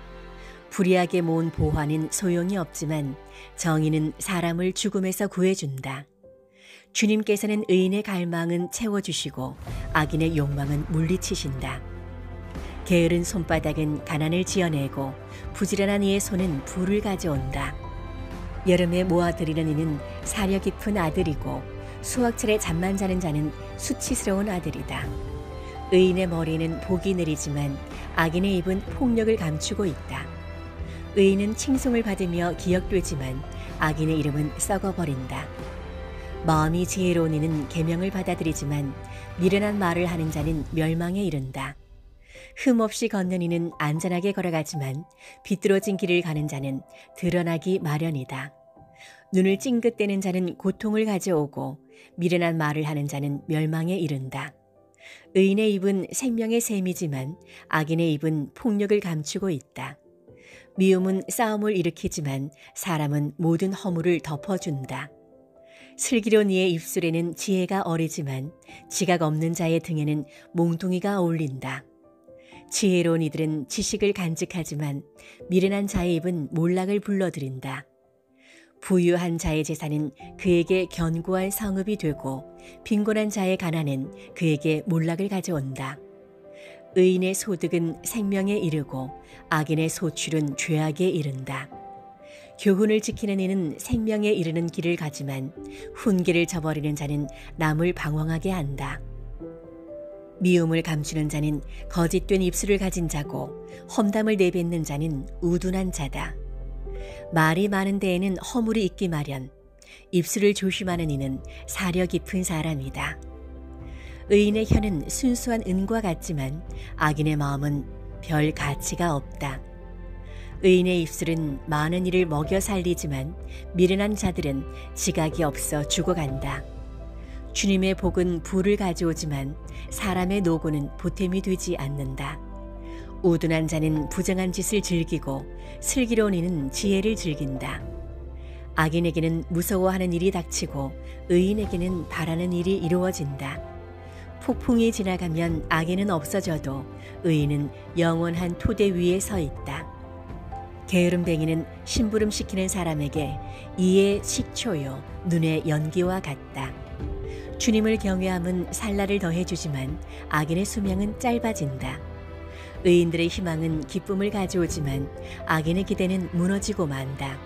불의하게 모은 보화는 소용이 없지만 정의는 사람을 죽음에서 구해준다. 주님께서는 의인의 갈망은 채워주시고 악인의 욕망은 물리치신다. 게으른 손바닥은 가난을 지어내고 부지런한 이의 손은 부를 가져온다. 여름에 모아들이는 이는 사려 깊은 아들이고 수확철에 잠만 자는 자는 수치스러운 아들이다. 의인의 머리는 복이 내리지만 악인의 입은 폭력을 감추고 있다. 의인은 칭송을 받으며 기억되지만 악인의 이름은 썩어버린다. 마음이 지혜로운 이는 계명을 받아들이지만 미련한 말을 하는 자는 멸망에 이른다. 흠없이 걷는 이는 안전하게 걸어가지만 비뚤어진 길을 가는 자는 드러나기 마련이다. 눈을 찡긋대는 자는 고통을 가져오고 미련한 말을 하는 자는 멸망에 이른다. 의인의 입은 생명의 샘이지만 악인의 입은 폭력을 감추고 있다. 미움은 싸움을 일으키지만 사람은 모든 허물을 덮어준다. 슬기로운 이의 입술에는 지혜가 어리지만 지각 없는 자의 등에는 몽둥이가 어울린다. 지혜로운 이들은 지식을 간직하지만 미련한 자의 입은 몰락을 불러들인다. 부유한 자의 재산은 그에게 견고한 성읍이 되고 빈곤한 자의 가난은 그에게 몰락을 가져온다. 의인의 소득은 생명에 이르고 악인의 소출은 죄악에 이른다. 교훈을 지키는 이는 생명에 이르는 길을 가지만 훈계를 저버리는 자는 남을 방황하게 한다. 미움을 감추는 자는 거짓된 입술을 가진 자고 험담을 내뱉는 자는 우둔한 자다. 말이 많은 데에는 허물이 있기 마련. 입술을 조심하는 이는 사려 깊은 사람이다. 의인의 혀는 순수한 은과 같지만 악인의 마음은 별 가치가 없다. 의인의 입술은 많은 이를 먹여 살리지만 미련한 자들은 지각이 없어 죽어간다. 주님의 복은 부를 가져오지만 사람의 노고는 보탬이 되지 않는다. 우둔한 자는 부정한 짓을 즐기고 슬기로운 이는 지혜를 즐긴다. 악인에게는 무서워하는 일이 닥치고 의인에게는 바라는 일이 이루어진다. 폭풍이 지나가면 악인은 없어져도 의인은 영원한 토대 위에 서 있다. 게으름뱅이는 심부름시키는 사람에게 이의 식초요 눈의 연기와 같다. 주님을 경외함은 살날을 더해주지만 악인의 수명은 짧아진다. 의인들의 희망은 기쁨을 가져오지만 악인의 기대는 무너지고 만다.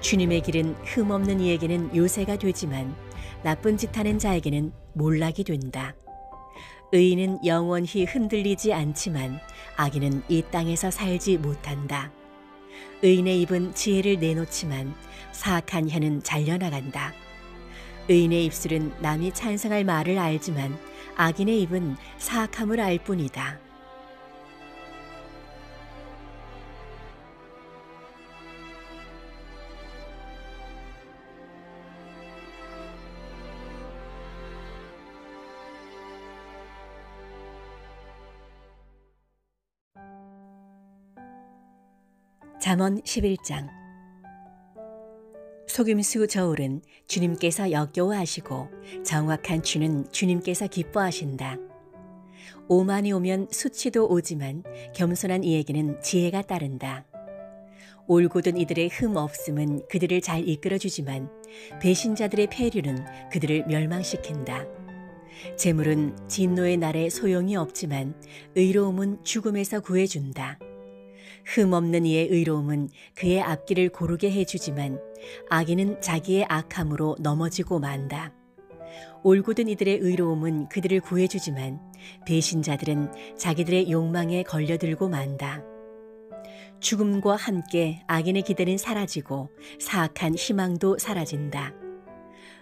주님의 길은 흠없는 이에게는 요새가 되지만 나쁜 짓 하는 자에게는 몰락이 된다. 의인은 영원히 흔들리지 않지만 악인은 이 땅에서 살지 못한다. 의인의 입은 지혜를 내놓지만 사악한 혀는 잘려나간다. 의인의 입술은 남이 찬성할 말을 알지만 악인의 입은 사악함을 알 뿐이다. 잠언 11장. 속임수 저울은 주님께서 역겨워하시고 정확한 추는 주님께서 기뻐하신다. 오만이 오면 수치도 오지만 겸손한 이에게는 지혜가 따른다. 올곧은 이들의 흠 없음은 그들을 잘 이끌어주지만 배신자들의 폐류는 그들을 멸망시킨다. 재물은 진노의 날에 소용이 없지만 의로움은 죽음에서 구해준다. 흠없는 이의 의로움은 그의 앞길을 고르게 해주지만 악인은 자기의 악함으로 넘어지고 만다. 올곧은 이들의 의로움은 그들을 구해주지만 배신자들은 자기들의 욕망에 걸려들고 만다. 죽음과 함께 악인의 기대는 사라지고 사악한 희망도 사라진다.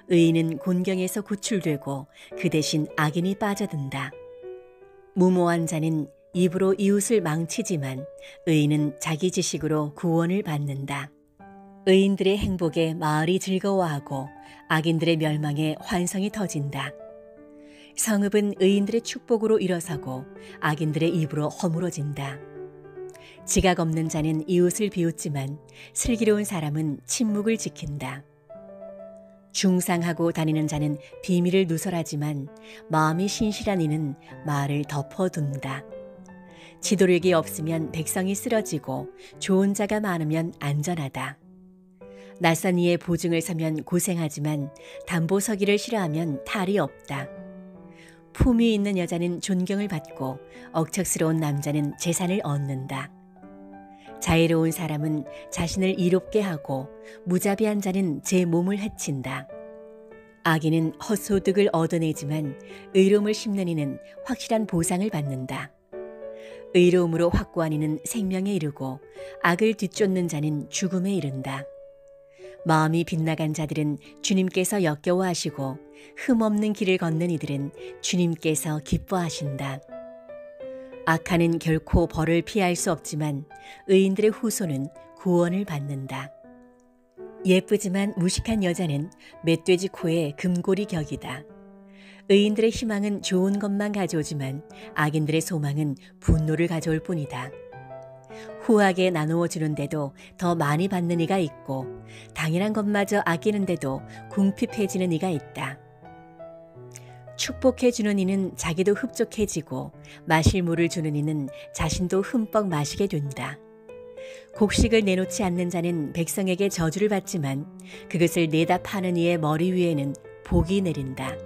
의인은 곤경에서 구출되고 그 대신 악인이 빠져든다. 무모한 자는 입으로 이웃을 망치지만 의인은 자기 지식으로 구원을 받는다. 의인들의 행복에 마을이 즐거워하고 악인들의 멸망에 환성이 터진다. 성읍은 의인들의 축복으로 일어서고 악인들의 입으로 허물어진다. 지각 없는 자는 이웃을 비웃지만 슬기로운 사람은 침묵을 지킨다. 중상하고 다니는 자는 비밀을 누설하지만 마음이 신실한 이는 말을 덮어둔다. 지도력이 없으면 백성이 쓰러지고 좋은 자가 많으면 안전하다. 낯선 이의 보증을 서면 고생하지만 담보 서기를 싫어하면 탈이 없다. 품위 있는 여자는 존경을 받고 억척스러운 남자는 재산을 얻는다. 자애로운 사람은 자신을 이롭게 하고 무자비한 자는 제 몸을 해친다. 악인은 헛소득을 얻어내지만 의로움을 심는 이는 확실한 보상을 받는다. 의로움으로 확고한 이는 생명에 이르고 악을 뒤쫓는 자는 죽음에 이른다. 마음이 빗나간 자들은 주님께서 역겨워하시고 흠없는 길을 걷는 이들은 주님께서 기뻐하신다. 악한은 결코 벌을 피할 수 없지만 의인들의 후손은 구원을 받는다. 예쁘지만 무식한 여자는 멧돼지 코에 금고리 격이다. 의인들의 희망은 좋은 것만 가져오지만 악인들의 소망은 분노를 가져올 뿐이다. 후하게 나누어 주는데도 더 많이 받는 이가 있고 당연한 것마저 아끼는데도 궁핍해지는 이가 있다. 축복해 주는 이는 자기도 흡족해지고 마실 물을 주는 이는 자신도 흠뻑 마시게 된다. 곡식을 내놓지 않는 자는 백성에게 저주를 받지만 그것을 내다 파는 이의 머리 위에는 복이 내린다.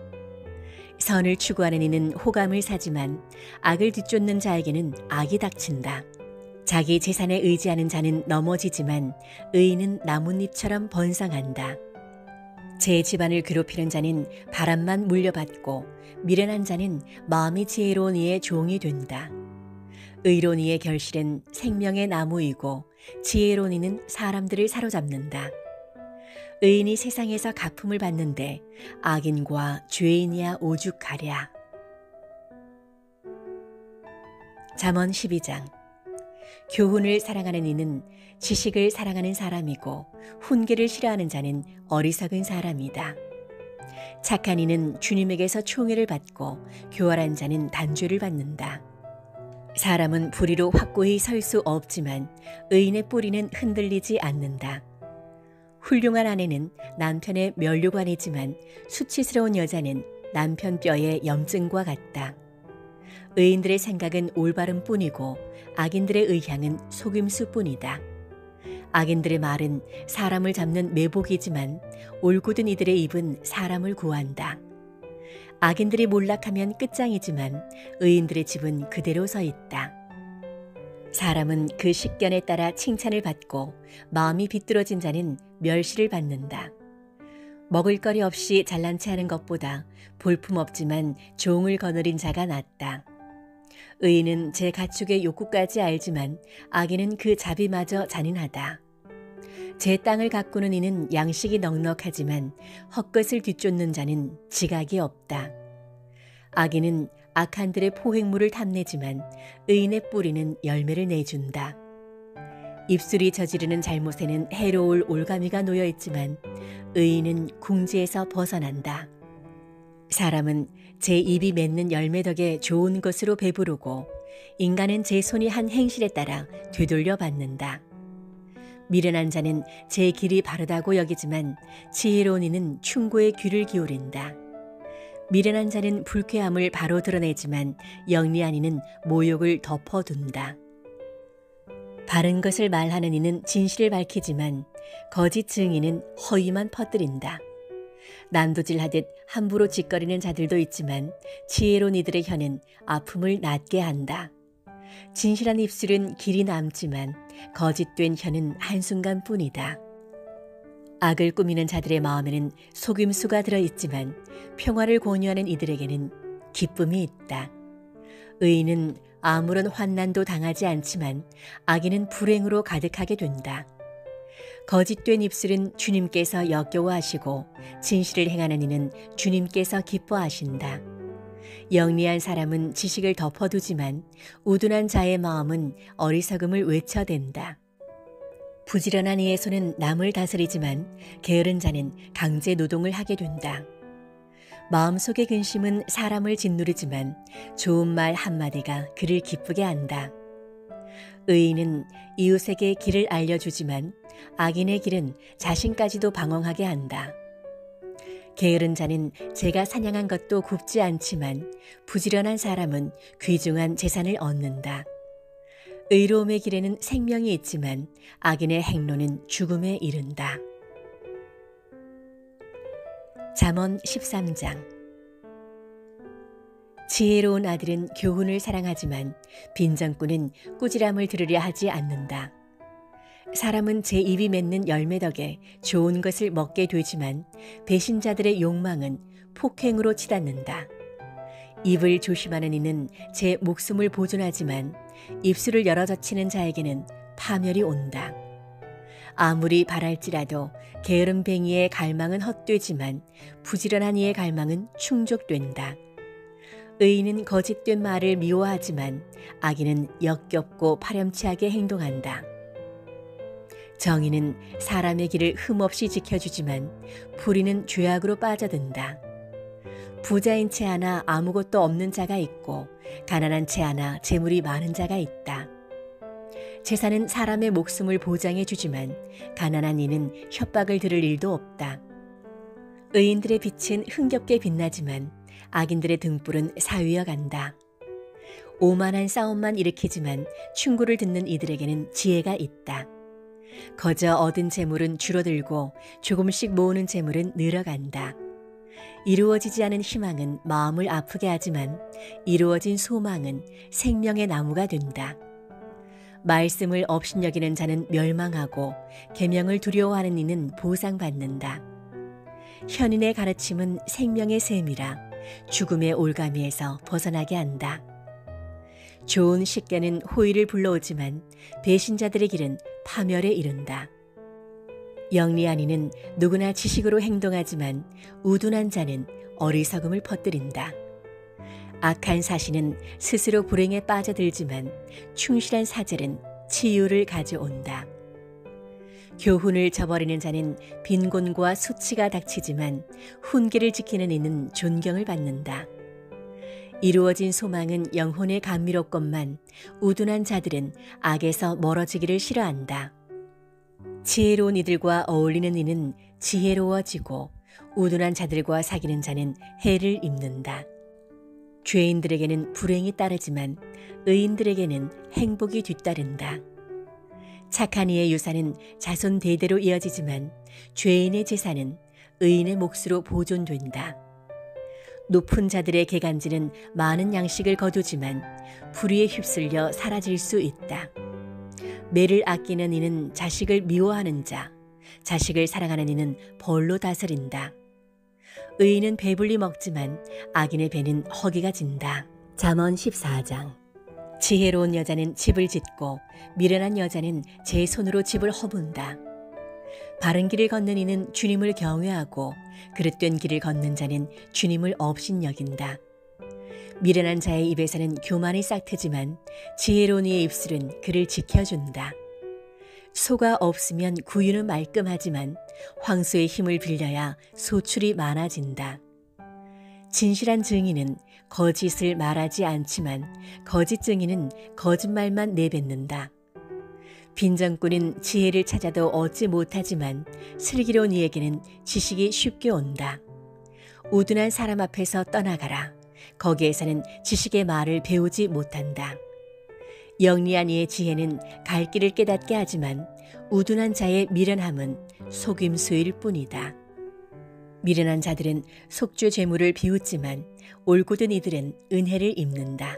선을 추구하는 이는 호감을 사지만 악을 뒤쫓는 자에게는 악이 닥친다. 자기 재산에 의지하는 자는 넘어지지만 의인은 나뭇잎처럼 번성한다. 제 집안을 괴롭히는 자는 바람만 물려받고 미련한 자는 마음이 지혜로운 이의 종이 된다. 의로운 이의 결실은 생명의 나무이고 지혜로운 이는 사람들을 사로잡는다. 의인이 세상에서 갚음을 받는데 악인과 죄인이야 오죽하랴. 잠언 12장. 교훈을 사랑하는 이는 지식을 사랑하는 사람이고 훈계를 싫어하는 자는 어리석은 사람이다. 착한 이는 주님에게서 총애를 받고 교활한 자는 단죄를 받는다. 사람은 불의로 확고히 설 수 없지만 의인의 뿌리는 흔들리지 않는다. 훌륭한 아내는 남편의 면류관이지만 수치스러운 여자는 남편 뼈의 염증과 같다. 의인들의 생각은 올바름 뿐이고 악인들의 의향은 속임수 뿐이다. 악인들의 말은 사람을 잡는 매복이지만 올곧은 이들의 입은 사람을 구한다. 악인들이 몰락하면 끝장이지만 의인들의 집은 그대로 서 있다. 사람은 그 식견에 따라 칭찬을 받고 마음이 비뚤어진 자는 멸시를 받는다. 먹을 거리 없이 잘난 체 하는 것보다 볼품없지만 종을 거느린 자가 낫다. 의인은 제 가축의 욕구까지 알지만 악인은 그 자비마저 잔인하다. 제 땅을 가꾸는 이는 양식이 넉넉하지만 헛것을 뒤쫓는 자는 지각이 없다. 악인은 악한들의 포획물을 탐내지만 의인의 뿌리는 열매를 내준다. 입술이 저지르는 잘못에는 해로울 올가미가 놓여 있지만 의인은 궁지에서 벗어난다. 사람은 제 입이 맺는 열매 덕에 좋은 것으로 배부르고 인간은 제 손이 한 행실에 따라 되돌려 받는다. 미련한 자는 제 길이 바르다고 여기지만 지혜로운 이는 충고의 귀를 기울인다. 미련한 자는 불쾌함을 바로 드러내지만 영리한 이는 모욕을 덮어둔다. 바른 것을 말하는 이는 진실을 밝히지만 거짓 증인은 허위만 퍼뜨린다. 난도질하듯 함부로 짓거리는 자들도 있지만 지혜로운 이들의 혀는 아픔을 낫게 한다. 진실한 입술은 길이 남지만 거짓된 혀는 한순간뿐이다. 악을 꾸미는 자들의 마음에는 속임수가 들어있지만 평화를 권유하는 이들에게는 기쁨이 있다. 의인은 아무런 환난도 당하지 않지만 악인은 불행으로 가득하게 된다. 거짓된 입술은 주님께서 역겨워하시고 진실을 행하는 이는 주님께서 기뻐하신다. 영리한 사람은 지식을 덮어두지만 우둔한 자의 마음은 어리석음을 외쳐댄다. 부지런한 이의 손은 남을 다스리지만 게으른 자는 강제 노동을 하게 된다. 마음속의 근심은 사람을 짓누르지만 좋은 말 한마디가 그를 기쁘게 한다. 의인은 이웃에게 길을 알려주지만 악인의 길은 자신까지도 방황하게 한다. 게으른 자는 제가 사냥한 것도 굽지 않지만 부지런한 사람은 귀중한 재산을 얻는다. 의로움의 길에는 생명이 있지만 악인의 행로는 죽음에 이른다. 잠언 13장. 지혜로운 아들은 교훈을 사랑하지만 빈정꾼은 꾸지람을 들으려 하지 않는다. 사람은 제 입이 맺는 열매 덕에 좋은 것을 먹게 되지만 배신자들의 욕망은 폭행으로 치닫는다. 입을 조심하는 이는 제 목숨을 보존하지만 입술을 열어 젖히는 자에게는 파멸이 온다. 아무리 바랄지라도 게으름뱅이의 갈망은 헛되지만 부지런한 이의 갈망은 충족된다. 의인은 거짓된 말을 미워하지만 악인은 역겹고 파렴치하게 행동한다. 정의는 사람의 길을 흠없이 지켜주지만 불의는 죄악으로 빠져든다. 부자인 채 하나 아무것도 없는 자가 있고 가난한 채 하나 재물이 많은 자가 있다. 재산은 사람의 목숨을 보장해 주지만 가난한 이는 협박을 들을 일도 없다. 의인들의 빛은 흥겹게 빛나지만 악인들의 등불은 사위어 간다. 오만한 싸움만 일으키지만 충고를 듣는 이들에게는 지혜가 있다. 거저 얻은 재물은 줄어들고 조금씩 모으는 재물은 늘어간다. 이루어지지 않은 희망은 마음을 아프게 하지만 이루어진 소망은 생명의 나무가 된다. 말씀을 업신여기는 자는 멸망하고 계명을 두려워하는 이는 보상받는다. 현인의 가르침은 생명의 샘이라 죽음의 올가미에서 벗어나게 한다. 좋은 식견은 호의를 불러오지만 배신자들의 길은 파멸에 이른다. 영리한 이는 누구나 지식으로 행동하지만 우둔한 자는 어리석음을 퍼뜨린다. 악한 사신은 스스로 불행에 빠져들지만 충실한 사절은 치유를 가져온다. 교훈을 저버리는 자는 빈곤과 수치가 닥치지만 훈계를 지키는 이는 존경을 받는다. 이루어진 소망은 영혼에 감미롭건만 우둔한 자들은 악에서 멀어지기를 싫어한다. 지혜로운 이들과 어울리는 이는 지혜로워지고 우둔한 자들과 사귀는 자는 해를 입는다. 죄인들에게는 불행이 따르지만 의인들에게는 행복이 뒤따른다. 착한 이의 유산은 자손 대대로 이어지지만 죄인의 재산은 의인의 몫으로 보존된다. 높은 자들의 개간지는 많은 양식을 거두지만 불의에 휩쓸려 사라질 수 있다. 매를 아끼는 이는 자식을 미워하는 자, 자식을 사랑하는 이는 벌로 다스린다. 의인은 배불리 먹지만 악인의 배는 허기가 진다. 잠언 14장. 지혜로운 여자는 집을 짓고 미련한 여자는 제 손으로 집을 허문다. 바른 길을 걷는 이는 주님을 경외하고 그릇된 길을 걷는 자는 주님을 업신여긴다. 미련한 자의 입에서는 교만이 싹트지만 지혜로운 이의 입술은 그를 지켜준다. 소가 없으면 구유는 말끔하지만 황소의 힘을 빌려야 소출이 많아진다. 진실한 증인은 거짓을 말하지 않지만 거짓 증인은 거짓말만 내뱉는다. 빈정꾼은 지혜를 찾아도 얻지 못하지만 슬기로운 이에게는 지식이 쉽게 온다. 우둔한 사람 앞에서 떠나가라. 거기에서는 지식의 말을 배우지 못한다. 영리한 이의 지혜는 갈 길을 깨닫게 하지만 우둔한 자의 미련함은 속임수일 뿐이다. 미련한 자들은 속죄 재물을 비웃지만 올곧은 이들은 은혜를 입는다.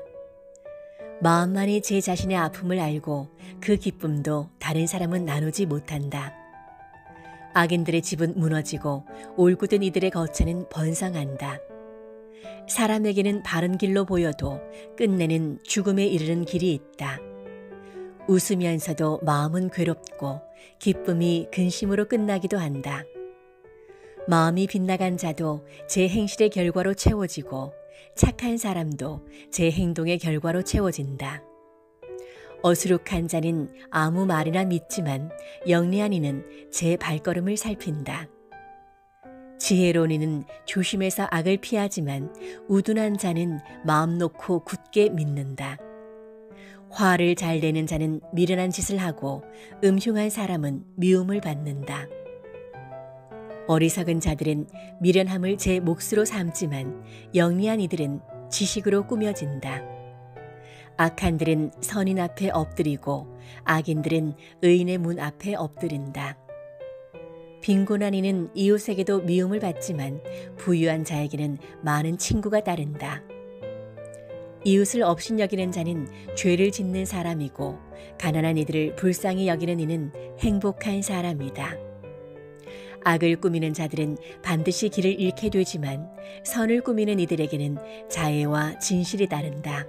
마음만이 제 자신의 아픔을 알고 그 기쁨도 다른 사람은 나누지 못한다. 악인들의 집은 무너지고 올곧은 이들의 거처는 번성한다. 사람에게는 바른 길로 보여도 끝내는 죽음에 이르는 길이 있다. 웃으면서도 마음은 괴롭고 기쁨이 근심으로 끝나기도 한다. 마음이 빗나간 자도 제 행실의 결과로 채워지고 착한 사람도 제 행동의 결과로 채워진다. 어수룩한 자는 아무 말이나 믿지만 영리한 이는 제 발걸음을 살핀다. 지혜로운 이는 조심해서 악을 피하지만 우둔한 자는 마음 놓고 굳게 믿는다. 화를 잘 내는 자는 미련한 짓을 하고 음흉한 사람은 미움을 받는다. 어리석은 자들은 미련함을 제 몫으로 삼지만 영리한 이들은 지식으로 꾸며진다. 악한들은 선인 앞에 엎드리고 악인들은 의인의 문 앞에 엎드린다. 빈곤한 이는 이웃에게도 미움을 받지만 부유한 자에게는 많은 친구가 따른다. 이웃을 업신여기는 자는 죄를 짓는 사람이고 가난한 이들을 불쌍히 여기는 이는 행복한 사람이다. 악을 꾸미는 자들은 반드시 길을 잃게 되지만 선을 꾸미는 이들에게는 자애와 진실이 따른다.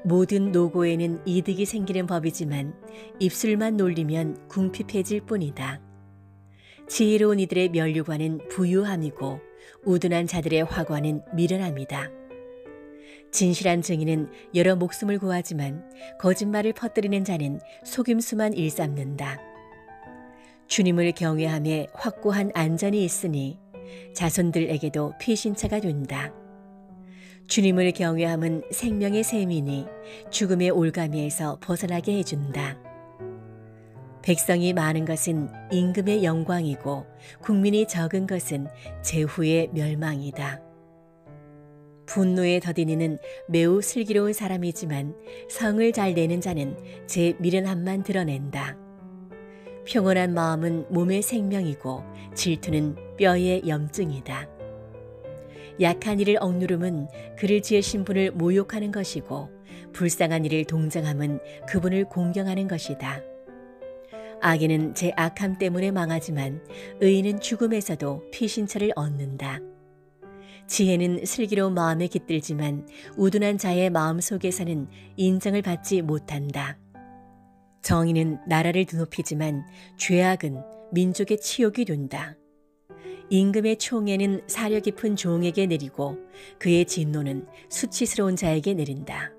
모든 노고에는 이득이 생기는 법이지만 입술만 놀리면 궁핍해질 뿐이다. 지혜로운 이들의 면류관은 부유함이고 우둔한 자들의 화관은 미련함이다. 진실한 증인은 여러 목숨을 구하지만 거짓말을 퍼뜨리는 자는 속임수만 일삼는다. 주님을 경외함에 확고한 안전이 있으니 자손들에게도 피신처가 된다. 주님을 경외함은 생명의 셈이니 죽음의 올가미에서 벗어나게 해준다. 백성이 많은 것은 임금의 영광이고 국민이 적은 것은 제후의 멸망이다. 분노에 더딘 이는 매우 슬기로운 사람이지만 성을 잘 내는 자는 제 미련함만 드러낸다. 평온한 마음은 몸의 생명이고 질투는 뼈의 염증이다. 약한 이를 억누름은 그를 지으신 분을 모욕하는 것이고 불쌍한 이를 동정함은 그분을 공경하는 것이다. 악인은 제 악함 때문에 망하지만 의인은 죽음에서도 피신처를 얻는다. 지혜는 슬기로운 마음에 깃들지만 우둔한 자의 마음 속에서는 인정을 받지 못한다. 정의는 나라를 드높이지만 죄악은 민족의 치욕이 된다. 임금의 총애는 사려 깊은 종에게 내리고 그의 진노는 수치스러운 자에게 내린다.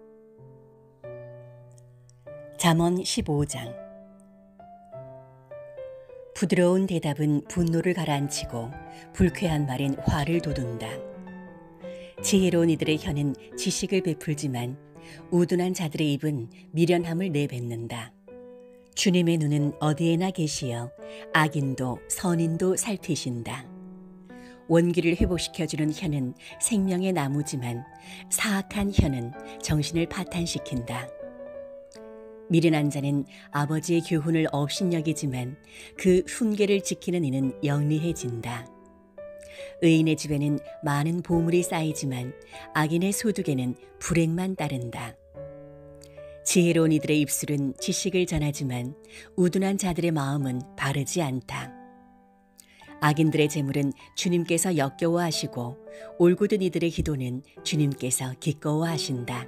잠언 15장. 부드러운 대답은 분노를 가라앉히고 불쾌한 말은 화를 돋운다. 지혜로운 이들의 혀는 지식을 베풀지만 우둔한 자들의 입은 미련함을 내뱉는다. 주님의 눈은 어디에나 계시어 악인도 선인도 살피신다. 원기를 회복시켜주는 혀는 생명의 나무지만 사악한 혀는 정신을 파탄시킨다. 미련한 자는 아버지의 교훈을 업신여기지만 그 훈계를 지키는 이는 영리해진다. 의인의 집에는 많은 보물이 쌓이지만 악인의 소득에는 불행만 따른다. 지혜로운 이들의 입술은 지식을 전하지만 우둔한 자들의 마음은 바르지 않다. 악인들의 재물은 주님께서 역겨워하시고 올곧은 이들의 기도는 주님께서 기꺼워하신다.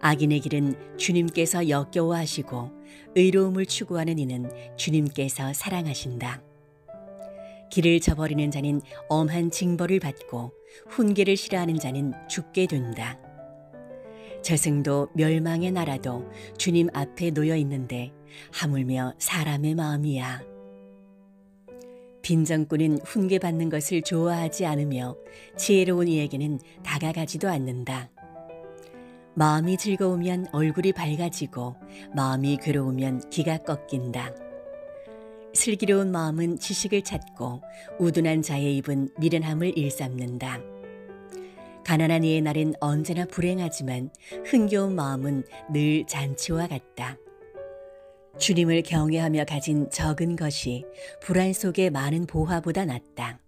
악인의 길은 주님께서 역겨워하시고 의로움을 추구하는 이는 주님께서 사랑하신다. 길을 저버리는 자는 엄한 징벌을 받고 훈계를 싫어하는 자는 죽게 된다. 저승도 멸망의 나라도 주님 앞에 놓여 있는데 하물며 사람의 마음이야. 빈정꾼은 훈계받는 것을 좋아하지 않으며 지혜로운 이에게는 다가가지도 않는다. 마음이 즐거우면 얼굴이 밝아지고 마음이 괴로우면 기가 꺾인다. 슬기로운 마음은 지식을 찾고 우둔한 자의 입은 미련함을 일삼는다. 가난한 이의 날은 언제나 불행하지만 흥겨운 마음은 늘 잔치와 같다. 주님을 경외하며 가진 적은 것이 불안 속의 많은 보화보다 낫다.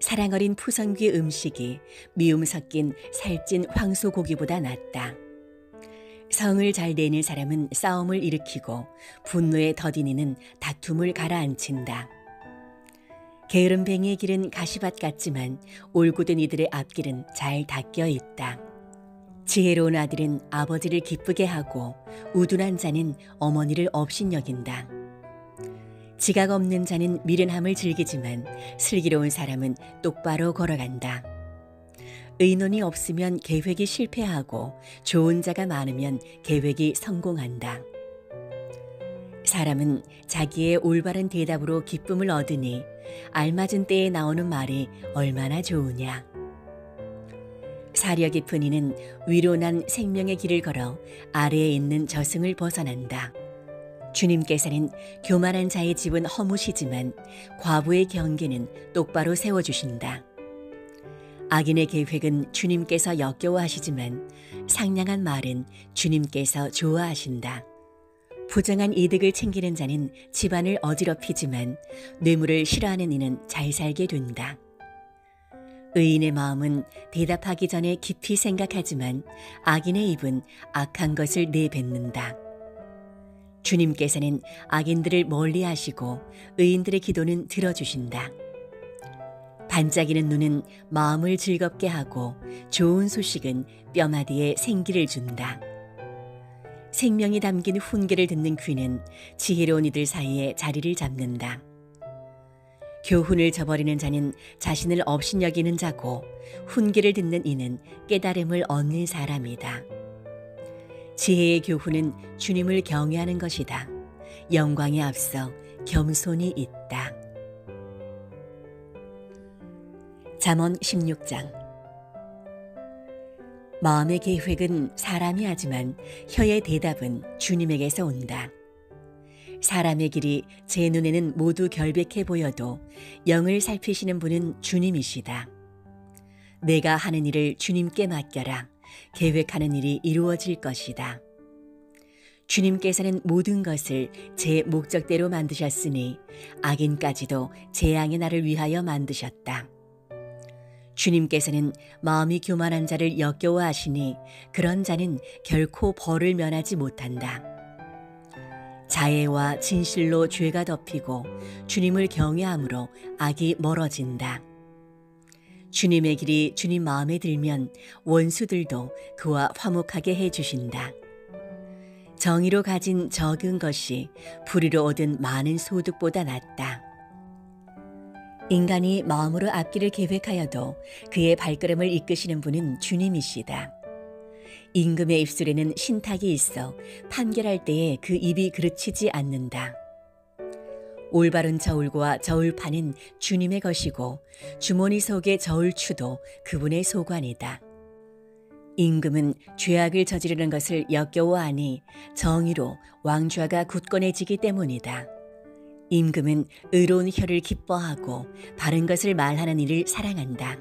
사랑 어린 푸성귀 음식이 미움 섞인 살찐 황소고기보다 낫다. 성을 잘 내는 사람은 싸움을 일으키고 분노에 더딘 이는 다툼을 가라앉힌다. 게으름뱅이의 길은 가시밭 같지만 올곧은 이들의 앞길은 잘 닦여 있다. 지혜로운 아들은 아버지를 기쁘게 하고 우둔한 자는 어머니를 업신여긴다. 지각 없는 자는 미련함을 즐기지만 슬기로운 사람은 똑바로 걸어간다. 의논이 없으면 계획이 실패하고 좋은 자가 많으면 계획이 성공한다. 사람은 자기의 올바른 대답으로 기쁨을 얻으니 알맞은 때에 나오는 말이 얼마나 좋으냐. 사려 깊은 이는 위로 난 생명의 길을 걸어 아래에 있는 저승을 벗어난다. 주님께서는 교만한 자의 집은 허무시지만 과부의 경계는 똑바로 세워주신다. 악인의 계획은 주님께서 역겨워하시지만 상냥한 말은 주님께서 좋아하신다. 부정한 이득을 챙기는 자는 집안을 어지럽히지만 뇌물을 싫어하는 이는 잘 살게 된다. 의인의 마음은 대답하기 전에 깊이 생각하지만 악인의 입은 악한 것을 내뱉는다. 주님께서는 악인들을 멀리하시고 의인들의 기도는 들어주신다. 반짝이는 눈은 마음을 즐겁게 하고 좋은 소식은 뼈마디에 생기를 준다. 생명이 담긴 훈계를 듣는 귀는 지혜로운 이들 사이에 자리를 잡는다. 교훈을 저버리는 자는 자신을 업신여기는 자고 훈계를 듣는 이는 깨달음을 얻는 사람이다. 지혜의 교훈은 주님을 경외하는 것이다. 영광에 앞서 겸손이 있다. 잠언 16장. 마음의 계획은 사람이 하지만 혀의 대답은 주님에게서 온다. 사람의 길이 제 눈에는 모두 결백해 보여도 영을 살피시는 분은 주님이시다. 내가 하는 일을 주님께 맡겨라. 계획하는 일이 이루어질 것이다. 주님께서는 모든 것을 제 목적대로 만드셨으니 악인까지도 재앙의 날을 위하여 만드셨다. 주님께서는 마음이 교만한 자를 역겨워하시니 그런 자는 결코 벌을 면하지 못한다. 자애와 진실로 죄가 덮이고 주님을 경외함으로 악이 멀어진다. 주님의 길이 주님 마음에 들면 원수들도 그와 화목하게 해주신다. 정의로 가진 적은 것이 불의로 얻은 많은 소득보다 낫다. 인간이 마음으로 앞길을 계획하여도 그의 발걸음을 이끄시는 분은 주님이시다. 임금의 입술에는 신탁이 있어 판결할 때에 그 입이 그르치지 않는다. 올바른 저울과 저울판은 주님의 것이고 주머니 속의 저울추도 그분의 소관이다. 임금은 죄악을 저지르는 것을 역겨워하니 정의로 왕좌가 굳건해지기 때문이다. 임금은 의로운 혀를 기뻐하고 바른 것을 말하는 이를 사랑한다.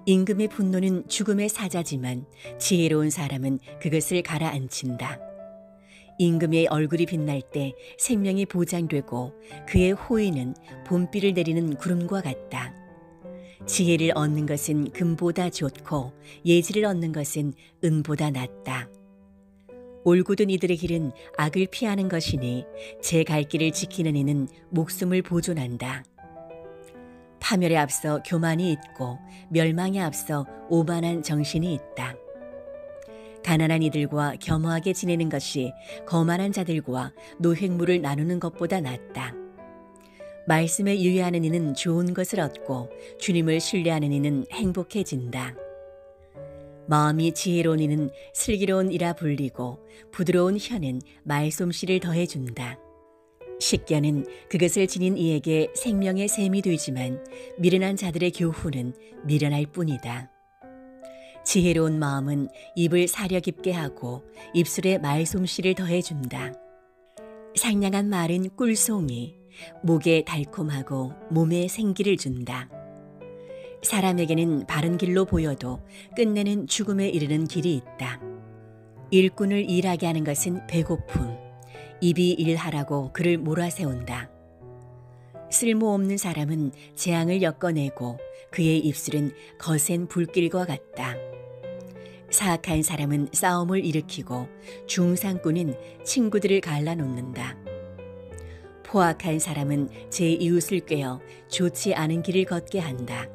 임금의 분노는 죽음의 사자지만 지혜로운 사람은 그것을 가라앉힌다. 임금의 얼굴이 빛날 때 생명이 보장되고 그의 호의는 봄비를 내리는 구름과 같다. 지혜를 얻는 것은 금보다 좋고 예지를 얻는 것은 은보다 낫다. 올곧은 이들의 길은 악을 피하는 것이니 제 갈 길을 지키는 이는 목숨을 보존한다. 파멸에 앞서 교만이 있고 멸망에 앞서 오만한 정신이 있다. 가난한 이들과 겸허하게 지내는 것이 거만한 자들과 노획물을 나누는 것보다 낫다. 말씀에 유의하는 이는 좋은 것을 얻고 주님을 신뢰하는 이는 행복해진다. 마음이 지혜로운 이는 슬기로운 이라 불리고 부드러운 혀는 말솜씨를 더해준다. 식견은 그것을 지닌 이에게 생명의 샘이 되지만 미련한 자들의 교훈은 미련할 뿐이다. 지혜로운 마음은 입을 사려 깊게 하고 입술에 말솜씨를 더해준다. 상냥한 말은 꿀송이, 목에 달콤하고 몸에 생기를 준다. 사람에게는 바른 길로 보여도 끝내는 죽음에 이르는 길이 있다. 일꾼을 일하게 하는 것은 배고픔, 입이 일하라고 그를 몰아세운다. 쓸모없는 사람은 재앙을 엮어내고 그의 입술은 거센 불길과 같다. 사악한 사람은 싸움을 일으키고 중상꾼은 친구들을 갈라놓는다. 포악한 사람은 제 이웃을 꾀어 좋지 않은 길을 걷게 한다.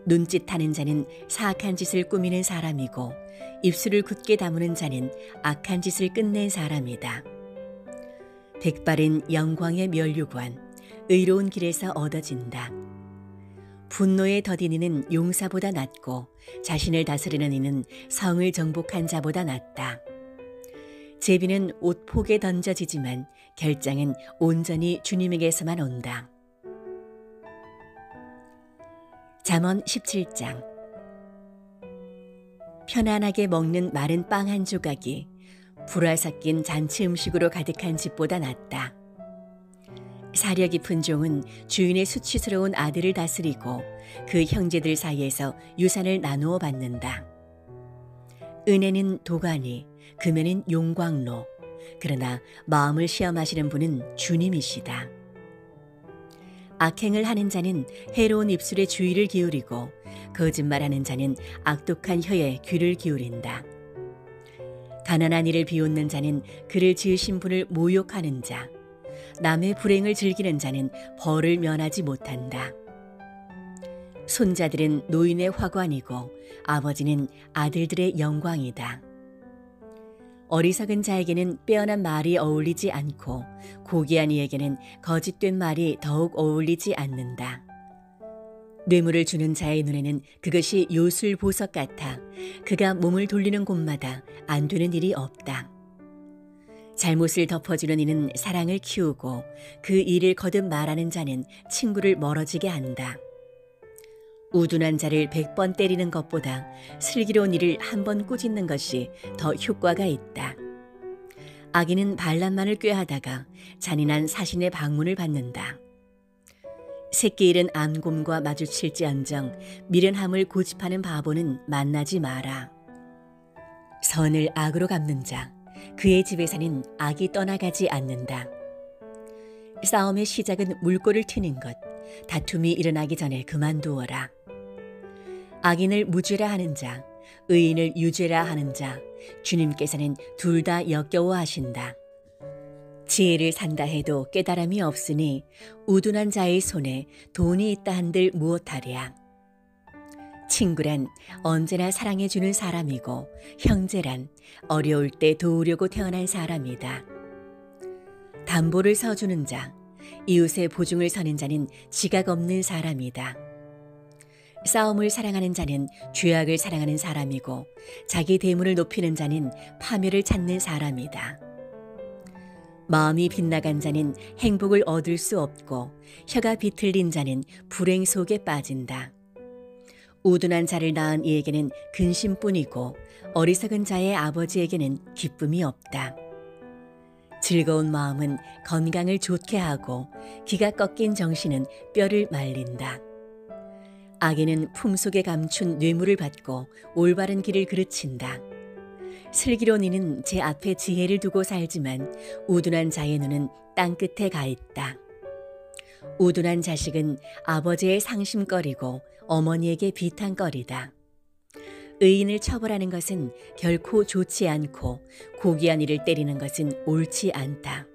눈짓하는 자는 사악한 짓을 꾸미는 사람이고 입술을 굳게 다무는 자는 악한 짓을 끝낸 사람이다. 백발은 영광의 면류관, 의로운 길에서 얻어진다. 분노에 더딘 이는 용사보다 낫고 자신을 다스리는 이는 성을 정복한 자보다 낫다. 제비는 옷폭에 던져지지만 결장은 온전히 주님에게서만 온다. 잠언 17장. 편안하게 먹는 마른 빵 한 조각이 불화 섞인 잔치 음식으로 가득한 집보다 낫다. 사려 깊은 종은 주인의 수치스러운 아들을 다스리고 그 형제들 사이에서 유산을 나누어 받는다. 은혜는 도가니, 금에는 용광로, 그러나 마음을 시험하시는 분은 주님이시다. 악행을 하는 자는 해로운 입술에 주의를 기울이고 거짓말하는 자는 악독한 혀에 귀를 기울인다. 가난한 이를 비웃는 자는 그를 지으신 분을 모욕하는 자, 남의 불행을 즐기는 자는 벌을 면하지 못한다. 손자들은 노인의 화관이고 아버지는 아들들의 영광이다. 어리석은 자에게는 빼어난 말이 어울리지 않고 고귀한 이에게는 거짓된 말이 더욱 어울리지 않는다. 뇌물을 주는 자의 눈에는 그것이 요술 보석 같아 그가 몸을 돌리는 곳마다 안 되는 일이 없다. 잘못을 덮어주는 이는 사랑을 키우고 그 일을 거듭 말하는 자는 친구를 멀어지게 한다. 우둔한 자를 100번 때리는 것보다 슬기로운 이를 한 번 꾸짖는 것이 더 효과가 있다. 악인은 반란만을 꾀하다가 잔인한 사신의 방문을 받는다. 새끼 잃은 암곰과 마주칠지언정 미련함을 고집하는 바보는 만나지 마라. 선을 악으로 갚는 자, 그의 집에서는 악이 떠나가지 않는다. 싸움의 시작은 물꼬를 트는 것, 다툼이 일어나기 전에 그만두어라. 악인을 무죄라 하는 자, 의인을 유죄라 하는 자, 주님께서는 둘 다 역겨워하신다. 지혜를 산다 해도 깨달음이 없으니 우둔한 자의 손에 돈이 있다 한들 무엇하랴. 친구란 언제나 사랑해주는 사람이고 형제란 어려울 때 도우려고 태어난 사람이다. 담보를 서주는 자, 이웃의 보증을 서는 자는 지각 없는 사람이다. 싸움을 사랑하는 자는 죄악을 사랑하는 사람이고 자기 대물을 높이는 자는 파멸을 찾는 사람이다. 마음이 빗나간 자는 행복을 얻을 수 없고 혀가 비틀린 자는 불행 속에 빠진다. 우둔한 자를 낳은 이에게는 근심뿐이고 어리석은 자의 아버지에게는 기쁨이 없다. 즐거운 마음은 건강을 좋게 하고 기가 꺾인 정신은 뼈를 말린다. 악인은 품속에 감춘 뇌물을 받고 올바른 길을 그르친다. 슬기로운 이는 제 앞에 지혜를 두고 살지만 우둔한 자의 눈은 땅끝에 가 있다. 우둔한 자식은 아버지의 상심거리고 어머니에게 비탄거리다. 의인을 처벌하는 것은 결코 좋지 않고 고귀한 이를 때리는 것은 옳지 않다.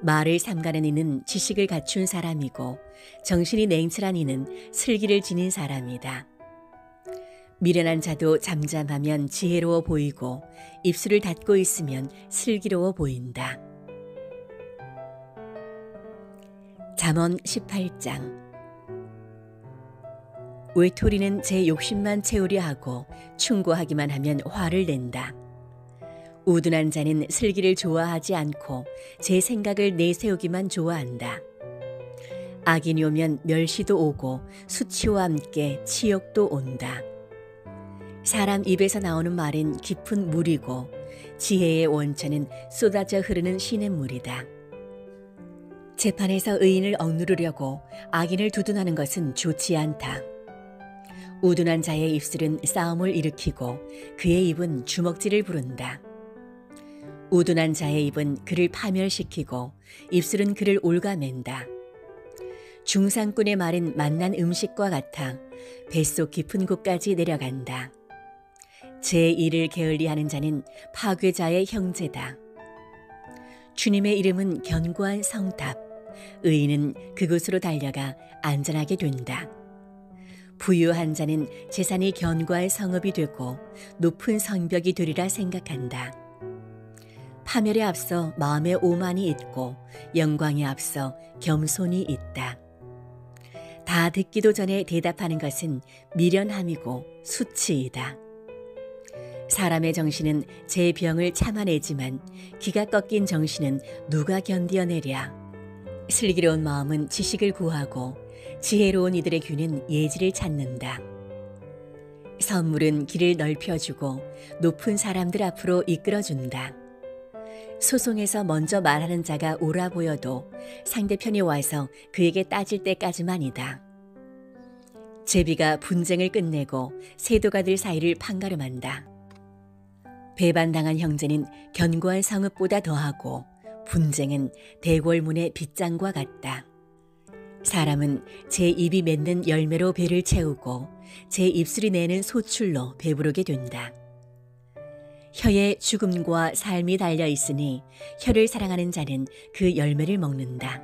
말을 삼가는 이는 지식을 갖춘 사람이고 정신이 냉철한 이는 슬기를 지닌 사람이다. 미련한 자도 잠잠하면 지혜로워 보이고 입술을 닫고 있으면 슬기로워 보인다. 잠언 18장. 외톨이는 제 욕심만 채우려 하고 충고하기만 하면 화를 낸다. 우둔한 자는 슬기를 좋아하지 않고 제 생각을 내세우기만 좋아한다. 악인이 오면 멸시도 오고 수치와 함께 치욕도 온다. 사람 입에서 나오는 말은 깊은 물이고 지혜의 원천은 쏟아져 흐르는 시냇물이다. 재판에서 의인을 억누르려고 악인을 두둔하는 것은 좋지 않다. 우둔한 자의 입술은 싸움을 일으키고 그의 입은 주먹질을 부른다. 우둔한 자의 입은 그를 파멸시키고 입술은 그를 옭아맨다. 중상꾼의 말은 맛난 음식과 같아 뱃속 깊은 곳까지 내려간다. 제 일을 게을리하는 자는 파괴자의 형제다. 주님의 이름은 견고한 성탑, 의인은 그곳으로 달려가 안전하게 된다. 부유한 자는 재산이 견고한 성읍이 되고 높은 성벽이 되리라 생각한다. 파멸에 앞서 마음의 오만이 있고 영광에 앞서 겸손이 있다. 다 듣기도 전에 대답하는 것은 미련함이고 수치이다. 사람의 정신은 제 병을 참아내지만 기가 꺾인 정신은 누가 견디어내랴. 슬기로운 마음은 지식을 구하고 지혜로운 이들의 귀는 예지를 찾는다. 선물은 길을 넓혀주고 높은 사람들 앞으로 이끌어준다. 소송에서 먼저 말하는 자가 옳아 보여도 상대편이 와서 그에게 따질 때까지만이다. 제비가 분쟁을 끝내고 세도가들 사이를 판가름한다. 배반당한 형제는 견고한 성읍보다 더하고 분쟁은 대궐문의 빗장과 같다. 사람은 제 입이 맺는 열매로 배를 채우고 제 입술이 내는 소출로 배부르게 된다. 혀에 죽음과 삶이 달려 있으니 혀를 사랑하는 자는 그 열매를 먹는다.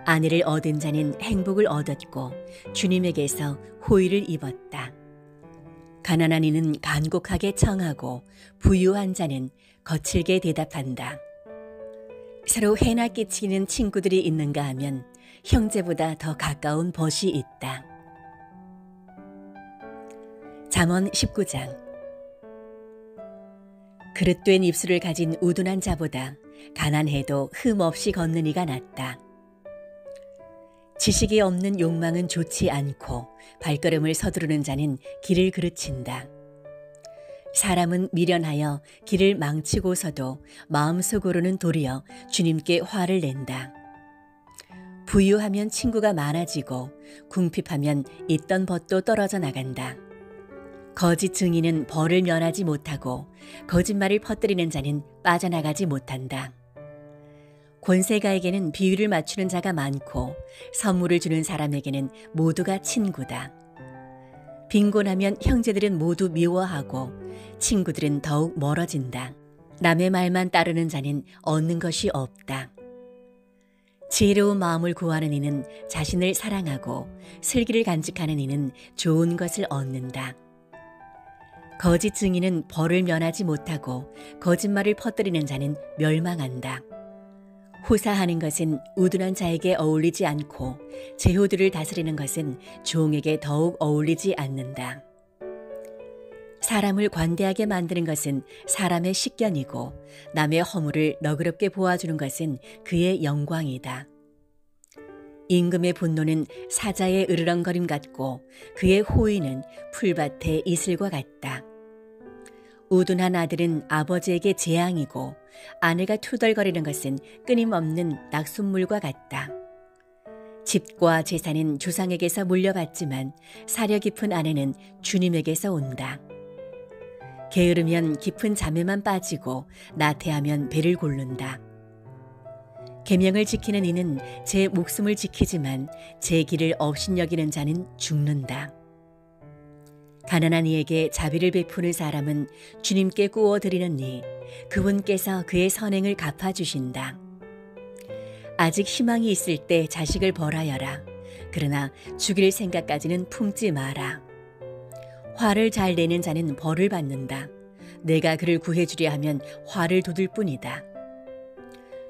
아내를 얻은 자는 행복을 얻었고 주님에게서 호의를 입었다. 가난한 이는 간곡하게 청하고 부유한 자는 거칠게 대답한다. 서로 해나 끼치는 친구들이 있는가 하면 형제보다 더 가까운 벗이 있다. 잠언 19장. 그릇된 입술을 가진 우둔한 자보다 가난해도 흠없이 걷는 이가 낫다. 지식이 없는 욕망은 좋지 않고 발걸음을 서두르는 자는 길을 그르친다. 사람은 미련하여 길을 망치고서도 마음속으로는 도리어 주님께 화를 낸다. 부유하면 친구가 많아지고 궁핍하면 있던 벗도 떨어져 나간다. 거짓 증인은 벌을 면하지 못하고 거짓말을 퍼뜨리는 자는 빠져나가지 못한다. 권세가에게는 비유를 맞추는 자가 많고 선물을 주는 사람에게는 모두가 친구다. 빈곤하면 형제들은 모두 미워하고 친구들은 더욱 멀어진다. 남의 말만 따르는 자는 얻는 것이 없다. 지혜로운 마음을 구하는 이는 자신을 사랑하고 슬기를 간직하는 이는 좋은 것을 얻는다. 거짓 증인은 벌을 면하지 못하고 거짓말을 퍼뜨리는 자는 멸망한다. 호사하는 것은 우둔한 자에게 어울리지 않고 제후들을 다스리는 것은 종에게 더욱 어울리지 않는다. 사람을 관대하게 만드는 것은 사람의 식견이고 남의 허물을 너그럽게 보아주는 것은 그의 영광이다. 임금의 분노는 사자의 으르렁거림 같고 그의 호의는 풀밭의 이슬과 같다. 우둔한 아들은 아버지에게 재앙이고 아내가 투덜거리는 것은 끊임없는 낙숫물과 같다. 집과 재산은 조상에게서 물려받지만 사려 깊은 아내는 주님에게서 온다. 게으르면 깊은 잠에만 빠지고 나태하면 배를 고른다. 계명을 지키는 이는 제 목숨을 지키지만 제 길을 업신여기는 자는 죽는다. 가난한 이에게 자비를 베푸는 사람은 주님께 구워드리는 이, 그분께서 그의 선행을 갚아주신다. 아직 희망이 있을 때 자식을 벌하여라. 그러나 죽일 생각까지는 품지 마라. 화를 잘 내는 자는 벌을 받는다. 내가 그를 구해주려 하면 화를 돋을 뿐이다.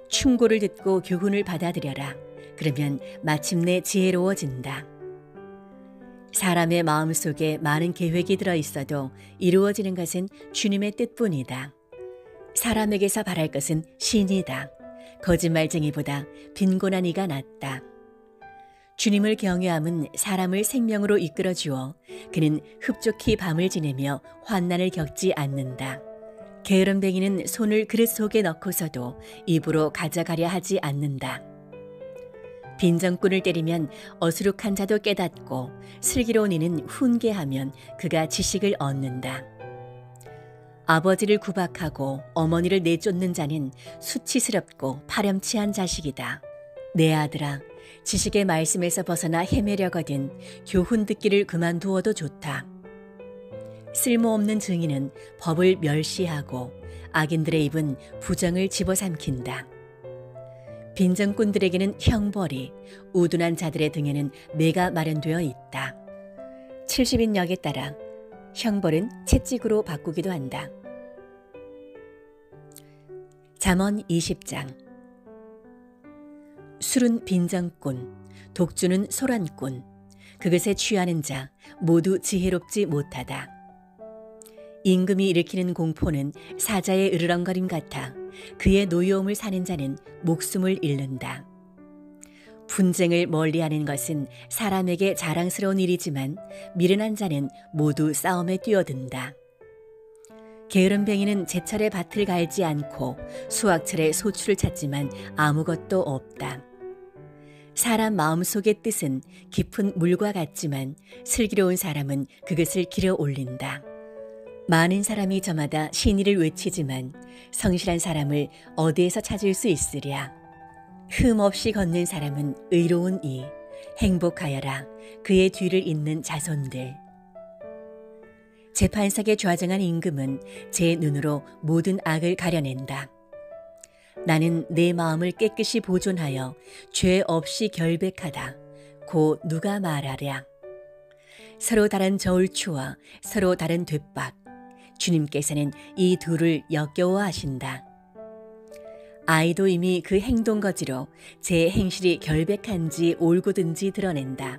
충고를 듣고 교훈을 받아들여라. 그러면 마침내 지혜로워진다. 사람의 마음속에 많은 계획이 들어있어도 이루어지는 것은 주님의 뜻뿐이다. 사람에게서 바랄 것은 신이다. 거짓말쟁이보다 빈곤한 이가 낫다. 주님을 경외함은 사람을 생명으로 이끌어 주어 그는 흡족히 밤을 지내며 환난을 겪지 않는다. 게으름뱅이는 손을 그릇 속에 넣고서도 입으로 가져가려 하지 않는다. 빈정꾼을 때리면 어수룩한 자도 깨닫고 슬기로운 이는 훈계하면 그가 지식을 얻는다. 아버지를 구박하고 어머니를 내쫓는 자는 수치스럽고 파렴치한 자식이다. 내 아들아, 지식의 말씀에서 벗어나 헤매려거든 교훈 듣기를 그만두어도 좋다. 쓸모없는 증인은 법을 멸시하고 악인들의 입은 부정을 집어삼킨다. 빈정꾼들에게는 형벌이, 우둔한 자들의 등에는 매가 마련되어 있다. 70인역에 따라 형벌은 채찍으로 바꾸기도 한다. 잠언 20장. 술은 빈정꾼, 독주는 소란꾼, 그것에 취하는 자 모두 지혜롭지 못하다. 임금이 일으키는 공포는 사자의 으르렁거림 같아 그의 노여움을 사는 자는 목숨을 잃는다. 분쟁을 멀리하는 것은 사람에게 자랑스러운 일이지만 미련한 자는 모두 싸움에 뛰어든다. 게으름뱅이는 제철에 밭을 갈지 않고 수확철에 소출을 찾지만 아무것도 없다. 사람 마음속의 뜻은 깊은 물과 같지만 슬기로운 사람은 그것을 길어 올린다. 많은 사람이 저마다 신의를 외치지만 성실한 사람을 어디에서 찾을 수 있으랴. 흠 없이 걷는 사람은 의로운 이, 행복하여라 그의 뒤를 잇는 자손들. 재판석에 좌정한 임금은 제 눈으로 모든 악을 가려낸다. 나는 내 마음을 깨끗이 보존하여 죄 없이 결백하다. 고 누가 말하랴. 서로 다른 저울추와 서로 다른 돛박. 주님께서는 이 둘을 역겨워하신다. 아이도 이미 그 행동거지로 제 행실이 결백한지 올곧은지 드러낸다.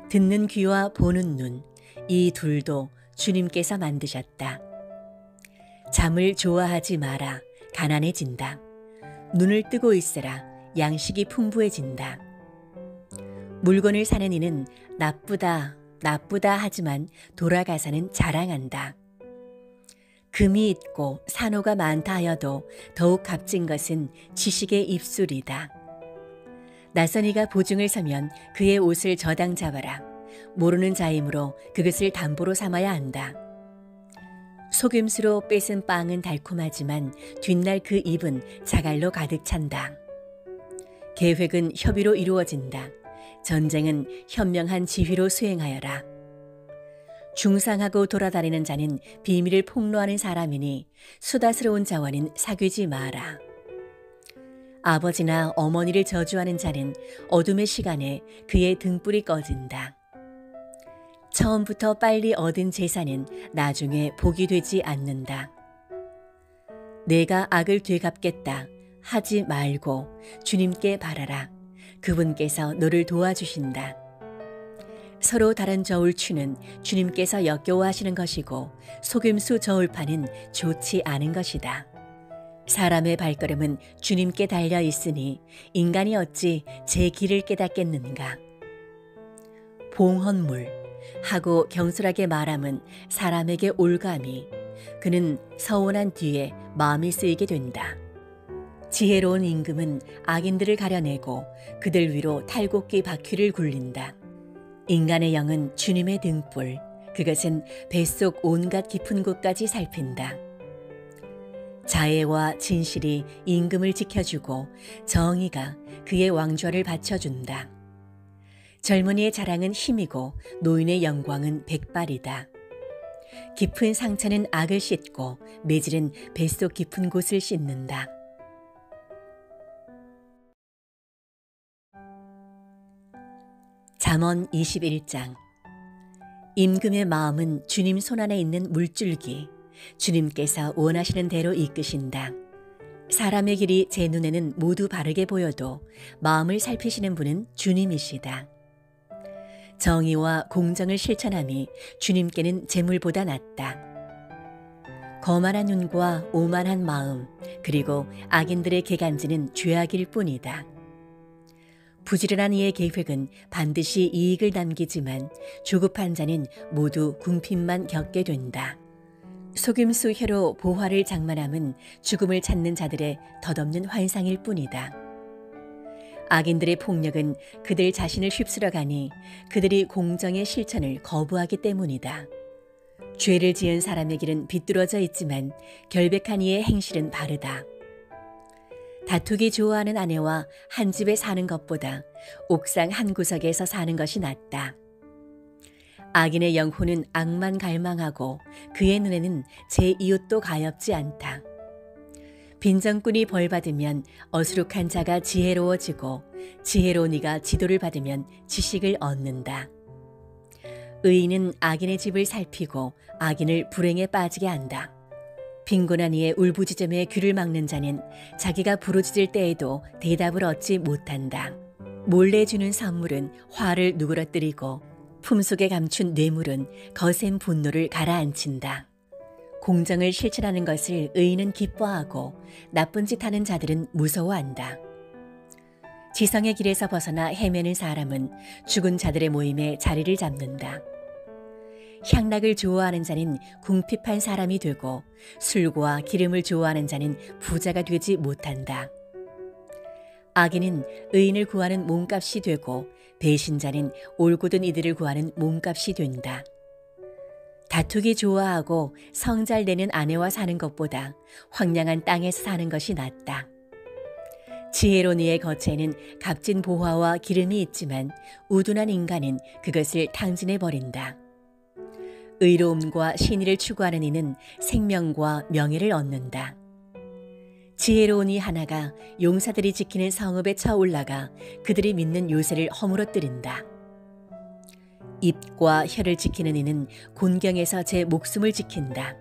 듣는 귀와 보는 눈, 이 둘도 주님께서 만드셨다. 잠을 좋아하지 마라, 가난해진다. 눈을 뜨고 있으라, 양식이 풍부해진다. 물건을 사는 이는 나쁘다, 나쁘다 하지만 돌아가서는 자랑한다. 금이 있고 산호가 많다 하여도 더욱 값진 것은 지식의 입술이다. 낯선이가 보증을 서면 그의 옷을 저당 잡아라. 모르는 자이므로 그것을 담보로 삼아야 한다. 속임수로 뺏은 빵은 달콤하지만 뒷날 그 입은 자갈로 가득 찬다. 계획은 협의로 이루어진다. 전쟁은 현명한 지휘로 수행하여라. 중상하고 돌아다니는 자는 비밀을 폭로하는 사람이니 수다스러운 자와는 사귀지 마라. 아버지나 어머니를 저주하는 자는 어둠의 시간에 그의 등불이 꺼진다. 처음부터 빨리 얻은 재산은 나중에 복이 되지 않는다. 내가 악을 되갚겠다 하지 말고 주님께 바라라. 그분께서 너를 도와주신다. 서로 다른 저울추는 주님께서 역겨워하시는 것이고 속임수 저울파는 좋지 않은 것이다. 사람의 발걸음은 주님께 달려 있으니 인간이 어찌 제 길을 깨닫겠는가. 봉헌물 하고 경솔하게 말함은 사람에게 올감이 그는 서운한 뒤에 마음이 쓰이게 된다. 지혜로운 임금은 악인들을 가려내고 그들 위로 탈곡기 바퀴를 굴린다. 인간의 영은 주님의 등불, 그것은 뱃속 온갖 깊은 곳까지 살핀다. 자애와 진실이 임금을 지켜주고 정의가 그의 왕좌를 받쳐준다. 젊은이의 자랑은 힘이고 노인의 영광은 백발이다. 깊은 상처는 악을 씻고 매질은 뱃속 깊은 곳을 씻는다. 잠언 21장. 임금의 마음은 주님 손안에 있는 물줄기, 주님께서 원하시는 대로 이끄신다. 사람의 길이 제 눈에는 모두 바르게 보여도 마음을 살피시는 분은 주님이시다. 정의와 공정을 실천함이 주님께는 재물보다 낫다. 거만한 눈과 오만한 마음, 그리고 악인들의 개간지는 죄악일 뿐이다. 부지런한 이의 계획은 반드시 이익을 남기지만 조급한 자는 모두 궁핍만 겪게 된다. 속임수 혀로 보화를 장만함은 죽음을 찾는 자들의 덧없는 환상일 뿐이다. 악인들의 폭력은 그들 자신을 휩쓸어 가니 그들이 공정의 실천을 거부하기 때문이다. 죄를 지은 사람의 길은 비뚤어져 있지만 결백한 이의 행실은 바르다. 다투기 좋아하는 아내와 한 집에 사는 것보다 옥상 한 구석에서 사는 것이 낫다. 악인의 영혼은 악만 갈망하고 그의 눈에는 제 이웃도 가엾지 않다. 빈정꾼이 벌받으면 어수룩한 자가 지혜로워지고 지혜로운 이가 지도를 받으면 지식을 얻는다. 의인은 악인의 집을 살피고 악인을 불행에 빠지게 한다. 빈곤한 이의 울부짖음에 귀를 막는 자는 자기가 부르짖을 때에도 대답을 얻지 못한다. 몰래 주는 선물은 화를 누그러뜨리고 품속에 감춘 뇌물은 거센 분노를 가라앉힌다. 공정을 실천하는 것을 의인은 기뻐하고 나쁜 짓 하는 자들은 무서워한다. 지성의 길에서 벗어나 헤매는 사람은 죽은 자들의 모임에 자리를 잡는다. 향락을 좋아하는 자는 궁핍한 사람이 되고 술과 기름을 좋아하는 자는 부자가 되지 못한다. 악인은 의인을 구하는 몸값이 되고 배신자는 올곧은 이들을 구하는 몸값이 된다. 다투기 좋아하고 성 잘 내는 아내와 사는 것보다 황량한 땅에서 사는 것이 낫다. 지혜로운 이의 거처에는 값진 보화와 기름이 있지만 우둔한 인간은 그것을 탕진해 버린다. 의로움과 신의를 추구하는 이는 생명과 명예를 얻는다. 지혜로운 이 하나가 용사들이 지키는 성읍에 쳐 올라가 그들이 믿는 요새를 허물어뜨린다. 입과 혀를 지키는 이는 곤경에서 제 목숨을 지킨다.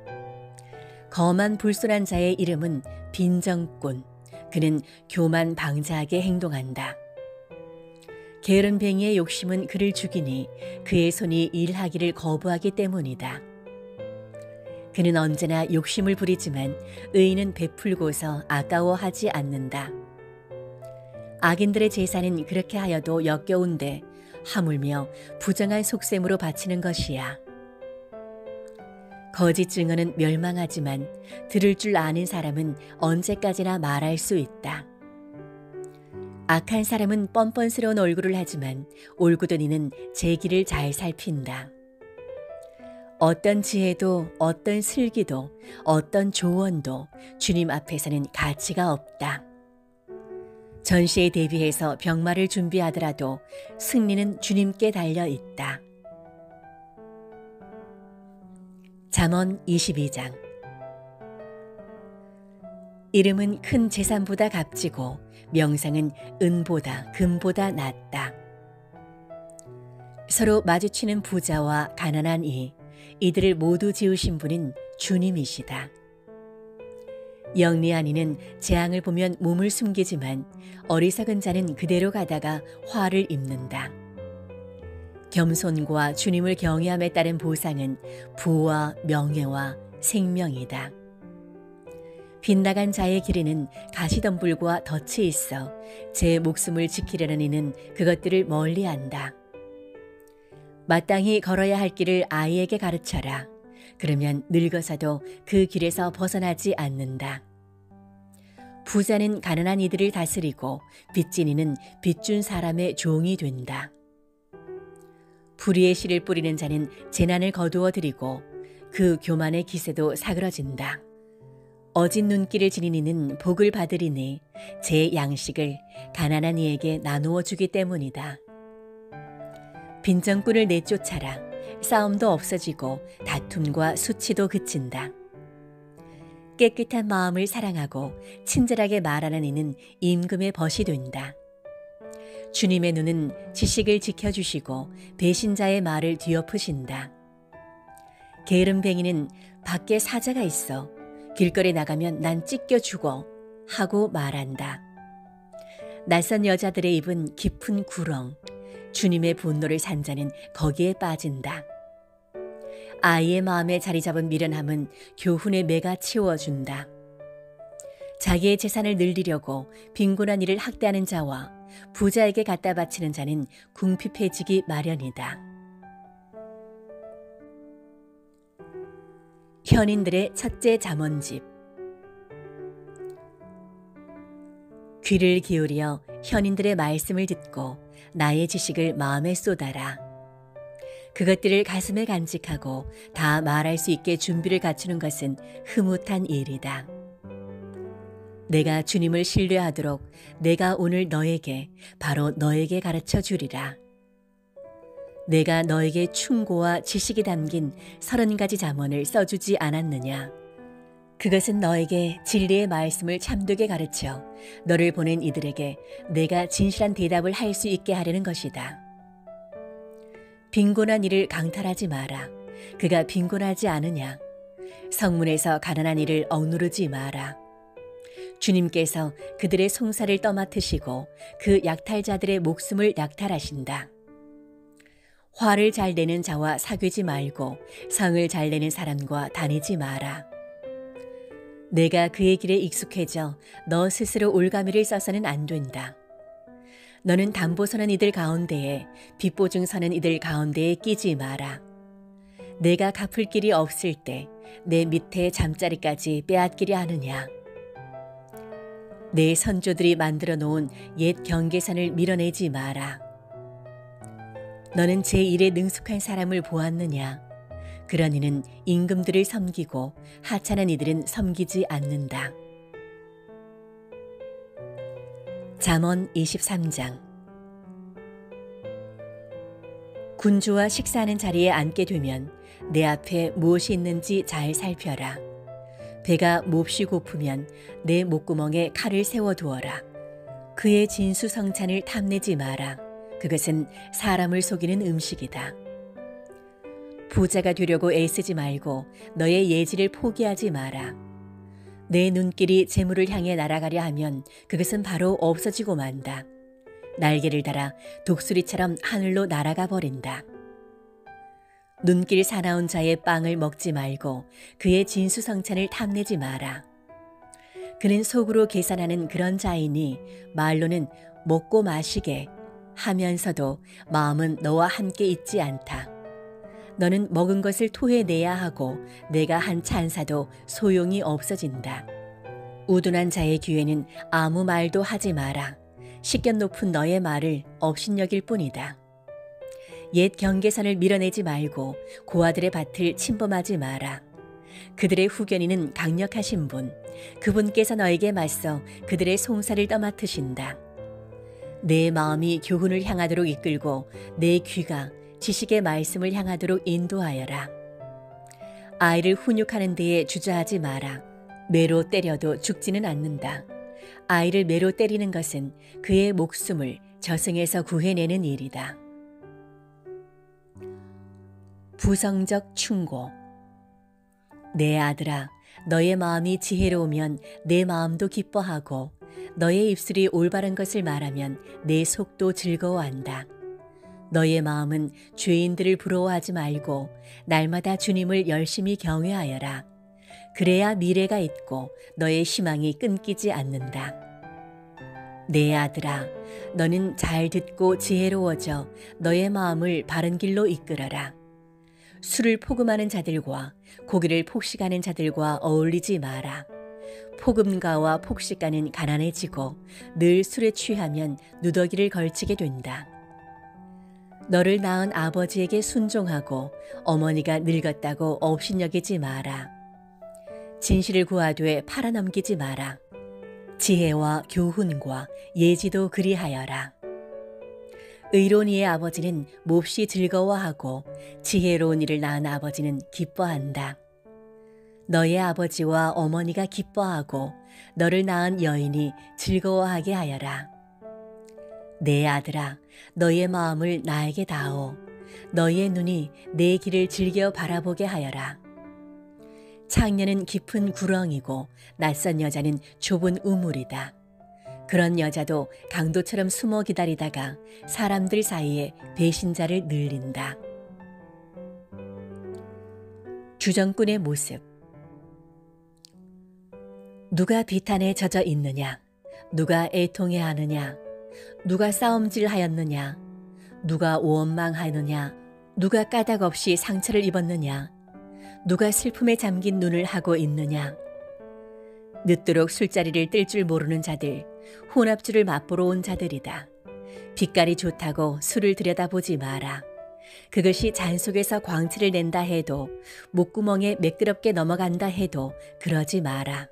거만 불손한 자의 이름은 빈정꾼, 그는 교만 방자하게 행동한다. 게으른 뱅이의 욕심은 그를 죽이니 그의 손이 일하기를 거부하기 때문이다. 그는 언제나 욕심을 부리지만 의인은 베풀고서 아까워하지 않는다. 악인들의 제사는 그렇게 하여도 역겨운데 하물며 부정한 속셈으로 바치는 것이야. 거짓 증언은 멸망하지만 들을 줄 아는 사람은 언제까지나 말할 수 있다. 악한 사람은 뻔뻔스러운 얼굴을 하지만 올곧은 이는 제 길을 잘 살핀다. 어떤 지혜도 어떤 슬기도 어떤 조언도 주님 앞에서는 가치가 없다. 전시에 대비해서 병마를 준비하더라도 승리는 주님께 달려 있다. 잠언 22장. 이름은 큰 재산보다 값지고 명상은 은보다 금보다 낫다. 서로 마주치는 부자와 가난한 이들을 모두 지으신 분은 주님이시다. 영리한 이는 재앙을 보면 몸을 숨기지만 어리석은 자는 그대로 가다가 화를 입는다. 겸손과 주님을 경외함에 따른 보상은 부와 명예와 생명이다. 빗나간 자의 길에는 가시덤불과 덫이 있어 제 목숨을 지키려는 이는 그것들을 멀리한다. 마땅히 걸어야 할 길을 아이에게 가르쳐라. 그러면 늙어서도 그 길에서 벗어나지 않는다. 부자는 가난한 이들을 다스리고 빚진 이는 빚준 사람의 종이 된다. 불의의 씨를 뿌리는 자는 재난을 거두어 들이고 그 교만의 기세도 사그러진다. 어진 눈길을 지닌 이는 복을 받으리니 제 양식을 가난한 이에게 나누어 주기 때문이다. 빈정꾼을 내쫓아라. 싸움도 없어지고 다툼과 수치도 그친다. 깨끗한 마음을 사랑하고 친절하게 말하는 이는 임금의 벗이 된다. 주님의 눈은 지식을 지켜주시고 배신자의 말을 뒤엎으신다. 게으름뱅이는 밖에 사자가 있어 길거리 나가면 난 찢겨 죽어 하고 말한다. 낯선 여자들의 입은 깊은 구렁, 주님의 분노를 산 자는 거기에 빠진다. 아이의 마음에 자리 잡은 미련함은 교훈의 매가 치워준다. 자기의 재산을 늘리려고 빈곤한 이를 학대하는 자와 부자에게 갖다 바치는 자는 궁핍해지기 마련이다. 현인들의 첫째 잠언집. 귀를 기울여 현인들의 말씀을 듣고 나의 지식을 마음에 쏟아라. 그것들을 가슴에 간직하고 다 말할 수 있게 준비를 갖추는 것은 흐뭇한 일이다. 내가 주님을 신뢰하도록 내가 오늘 너에게 바로 너에게 가르쳐 주리라. 내가 너에게 충고와 지식이 담긴 30가지 잠언을 써주지 않았느냐. 그것은 너에게 진리의 말씀을 참되게 가르쳐 너를 보낸 이들에게 내가 진실한 대답을 할 수 있게 하려는 것이다. 빈곤한 이를 강탈하지 마라. 그가 빈곤하지 않으냐. 성문에서 가난한 이를 억누르지 마라. 주님께서 그들의 송사를 떠맡으시고 그 약탈자들의 목숨을 약탈하신다. 화를 잘 내는 자와 사귀지 말고 성을 잘 내는 사람과 다니지 마라. 내가 그의 길에 익숙해져 너 스스로 올가미를 써서는 안 된다. 너는 담보 서는 이들 가운데에 빚보증 서는 이들 가운데에 끼지 마라. 내가 갚을 길이 없을 때 내 밑에 잠자리까지 빼앗기려 하느냐. 내 선조들이 만들어 놓은 옛 경계선을 밀어내지 마라. 너는 제 일에 능숙한 사람을 보았느냐. 그런 이는 임금들을 섬기고 하찮은 이들은 섬기지 않는다. 잠언 23장. 군주와 식사하는 자리에 앉게 되면 내 앞에 무엇이 있는지 잘 살펴라. 배가 몹시 고프면 내 목구멍에 칼을 세워두어라. 그의 진수성찬을 탐내지 마라. 그것은 사람을 속이는 음식이다. 부자가 되려고 애쓰지 말고 너의 예지를 포기하지 마라. 내 눈길이 재물을 향해 날아가려 하면 그것은 바로 없어지고 만다. 날개를 달아 독수리처럼 하늘로 날아가 버린다. 눈길 사나운 자의 빵을 먹지 말고 그의 진수성찬을 탐내지 마라. 그는 속으로 계산하는 그런 자이니 말로는 먹고 마시게 하면서도 마음은 너와 함께 있지 않다. 너는 먹은 것을 토해내야 하고 내가 한 찬사도 소용이 없어진다. 우둔한 자의 귀에는 아무 말도 하지 마라. 식견 높은 너의 말을 업신여길 뿐이다. 옛 경계선을 밀어내지 말고 고아들의 밭을 침범하지 마라. 그들의 후견인은 강력하신 분, 그분께서 너에게 맞서 그들의 송사를 떠맡으신다. 내 마음이 교훈을 향하도록 이끌고 내 귀가 지식의 말씀을 향하도록 인도하여라. 아이를 훈육하는 데에 주저하지 마라. 매로 때려도 죽지는 않는다. 아이를 매로 때리는 것은 그의 목숨을 저승에서 구해내는 일이다. 부성적 충고. 내 아들아, 너의 마음이 지혜로우면 내 마음도 기뻐하고 너의 입술이 올바른 것을 말하면 내 속도 즐거워한다. 너의 마음은 죄인들을 부러워하지 말고 날마다 주님을 열심히 경외하여라. 그래야 미래가 있고 너의 희망이 끊기지 않는다. 내 아들아, 너는 잘 듣고 지혜로워져 너의 마음을 바른 길로 이끌어라. 술을 포금하는 자들과 고기를 폭식하는 자들과 어울리지 마라. 포금가와 폭식가는 가난해지고 늘 술에 취하면 누더기를 걸치게 된다. 너를 낳은 아버지에게 순종하고 어머니가 늙었다고 업신여기지 마라. 진실을 구하되 팔아넘기지 마라. 지혜와 교훈과 예지도 그리하여라. 의로운 이의 아버지는 몹시 즐거워하고 지혜로운 이를 낳은 아버지는 기뻐한다. 너의 아버지와 어머니가 기뻐하고 너를 낳은 여인이 즐거워하게 하여라. 내 아들아, 너의 마음을 나에게 다오. 너의 눈이 내 길을 즐겨 바라보게 하여라. 창녀는 깊은 구렁이고 낯선 여자는 좁은 우물이다. 그런 여자도 강도처럼 숨어 기다리다가 사람들 사이에 배신자를 늘린다. 주정꾼의 모습. 누가 비탄에 젖어 있느냐? 누가 애통해 하느냐? 누가 싸움질하였느냐? 누가 원망하느냐? 누가 까닭 없이 상처를 입었느냐? 누가 슬픔에 잠긴 눈을 하고 있느냐? 늦도록 술자리를 뜰 줄 모르는 자들, 혼합주를 맛보러 온 자들이다. 빛깔이 좋다고 술을 들여다보지 마라. 그것이 잔 속에서 광채를 낸다 해도, 목구멍에 매끄럽게 넘어간다 해도 그러지 마라.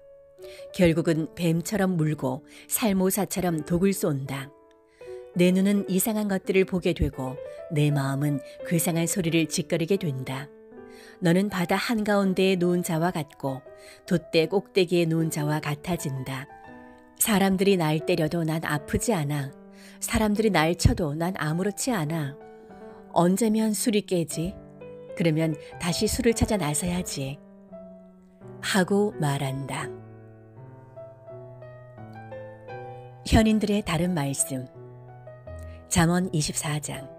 결국은 뱀처럼 물고 살모사처럼 독을 쏜다. 내 눈은 이상한 것들을 보게 되고 내 마음은 괴상한 소리를 짓거리게 된다. 너는 바다 한가운데에 누운 자와 같고 돛대 꼭대기에 누운 자와 같아진다. 사람들이 날 때려도 난 아프지 않아. 사람들이 날 쳐도 난 아무렇지 않아. 언제면 술이 깨지? 그러면 다시 술을 찾아 나서야지. 하고 말한다. 현인들의 다른 말씀. 잠언 24장.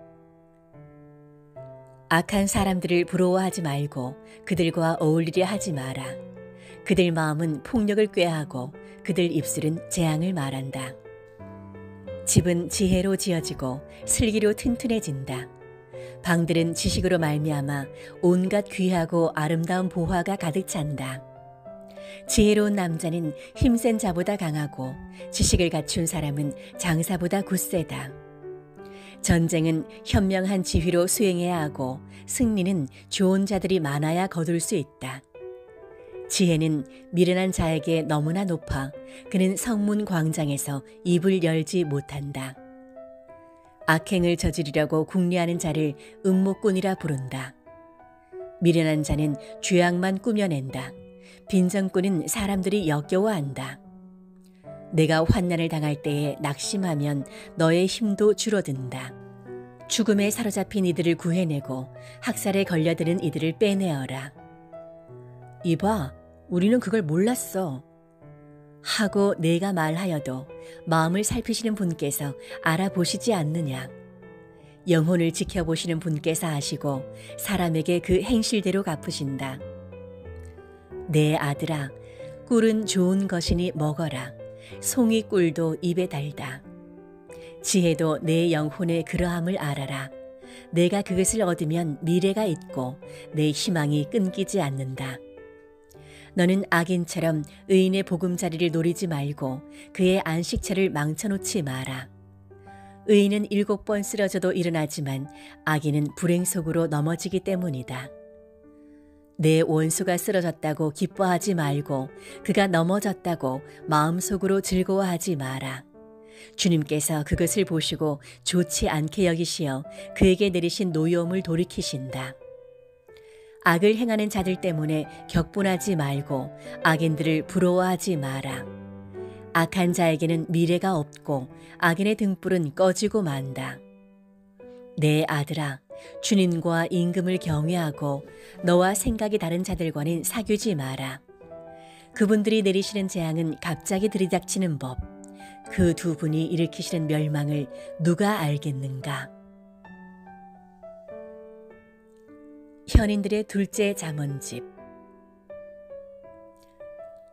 악한 사람들을 부러워하지 말고 그들과 어울리려 하지 마라. 그들 마음은 폭력을 꾀하고 그들 입술은 재앙을 말한다. 집은 지혜로 지어지고 슬기로 튼튼해진다. 방들은 지식으로 말미암아 온갖 귀하고 아름다운 보화가 가득 찬다. 지혜로운 남자는 힘센 자보다 강하고 지식을 갖춘 사람은 장사보다 굳세다. 전쟁은 현명한 지휘로 수행해야 하고 승리는 좋은 자들이 많아야 거둘 수 있다. 지혜는 미련한 자에게 너무나 높아 그는 성문 광장에서 입을 열지 못한다. 악행을 저지르려고 궁리하는 자를 음모꾼이라 부른다. 미련한 자는 죄악만 꾸며낸다. 빈정꾼은 사람들이 역겨워한다. 내가 환난을 당할 때에 낙심하면 너의 힘도 줄어든다. 죽음에 사로잡힌 이들을 구해내고 학살에 걸려드는 이들을 빼내어라. 이봐, 우리는 그걸 몰랐어. 하고 내가 말하여도 마음을 살피시는 분께서 알아보시지 않느냐. 영혼을 지켜보시는 분께서 아시고 사람에게 그 행실대로 갚으신다. 내 아들아, 꿀은 좋은 것이니 먹어라. 송이 꿀도 입에 달다. 지혜도 내 영혼의 그러함을 알아라. 내가 그것을 얻으면 미래가 있고 내 희망이 끊기지 않는다. 너는 악인처럼 의인의 보금자리를 노리지 말고 그의 안식처를 망쳐놓지 마라. 의인은 7번 쓰러져도 일어나지만 악인은 불행 속으로 넘어지기 때문이다. 내 원수가 쓰러졌다고 기뻐하지 말고 그가 넘어졌다고 마음속으로 즐거워하지 마라. 주님께서 그것을 보시고 좋지 않게 여기시어 그에게 내리신 노여움을 돌이키신다. 악을 행하는 자들 때문에 격분하지 말고 악인들을 부러워하지 마라. 악한 자에게는 미래가 없고 악인의 등불은 꺼지고 만다. 내 아들아, 주님과 임금을 경외하고 너와 생각이 다른 자들과는 사귀지 마라. 그분들이 내리시는 재앙은 갑자기 들이닥치는 법. 그 두 분이 일으키시는 멸망을 누가 알겠는가? 현인들의 둘째 잠언집.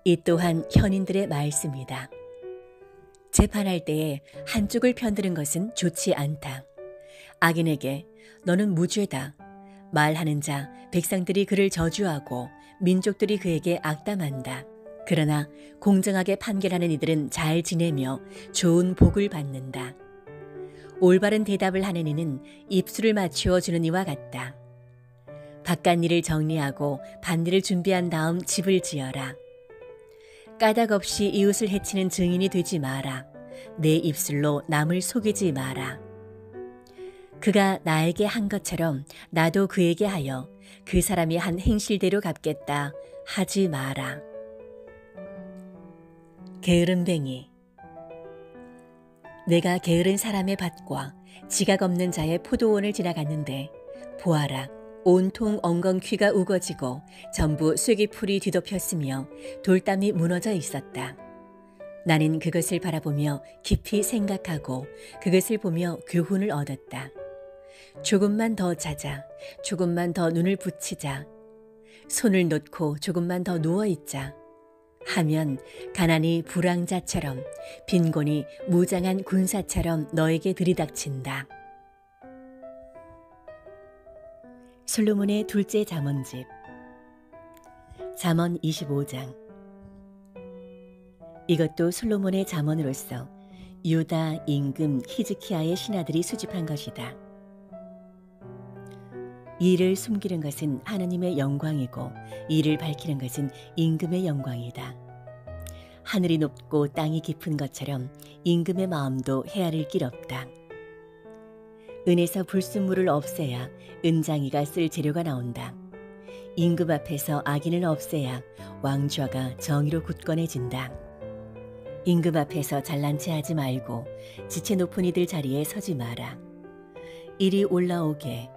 이 또한 현인들의 말씀이다. 재판할 때에 한쪽을 편드는 것은 좋지 않다. 악인에게 너는 무죄다 말하는 자, 백성들이 그를 저주하고 민족들이 그에게 악담한다. 그러나 공정하게 판결하는 이들은 잘 지내며 좋은 복을 받는다. 올바른 대답을 하는 이는 입술을 맞추어 주는 이와 같다. 바깥일을 정리하고 밭일을 준비한 다음 집을 지어라. 까닭 없이 이웃을 해치는 증인이 되지 마라. 내 입술로 남을 속이지 마라. 그가 나에게 한 것처럼 나도 그에게 하여 그 사람이 한 행실대로 갚겠다 하지 마라. 게으름뱅이. 내가 게으른 사람의 밭과 지각 없는 자의 포도원을 지나갔는데 보아라, 온통 엉겅퀴가 우거지고 전부 쐐기풀이 뒤덮였으며 돌담이 무너져 있었다. 나는 그것을 바라보며 깊이 생각하고 그것을 보며 교훈을 얻었다. 조금만 더 자자, 조금만 더 눈을 붙이자, 손을 놓고 조금만 더 누워있자 하면 가난이 불황자처럼 빈곤이 무장한 군사처럼 너에게 들이닥친다. 솔로몬의 둘째 잠언집. 잠언 25장. 이것도 솔로몬의 잠언으로서 유다, 임금, 히즈키야의 신하들이 수집한 것이다. 이를 숨기는 것은 하나님의 영광이고 이를 밝히는 것은 임금의 영광이다. 하늘이 높고 땅이 깊은 것처럼 임금의 마음도 헤아릴 길 없다. 은에서 불순물을 없애야 은장이가 쓸 재료가 나온다. 임금 앞에서 악인을 없애야 왕좌가 정의로 굳건해진다. 임금 앞에서 잘난 체 하지 말고 지체 높은 이들 자리에 서지 마라. 이리 올라오게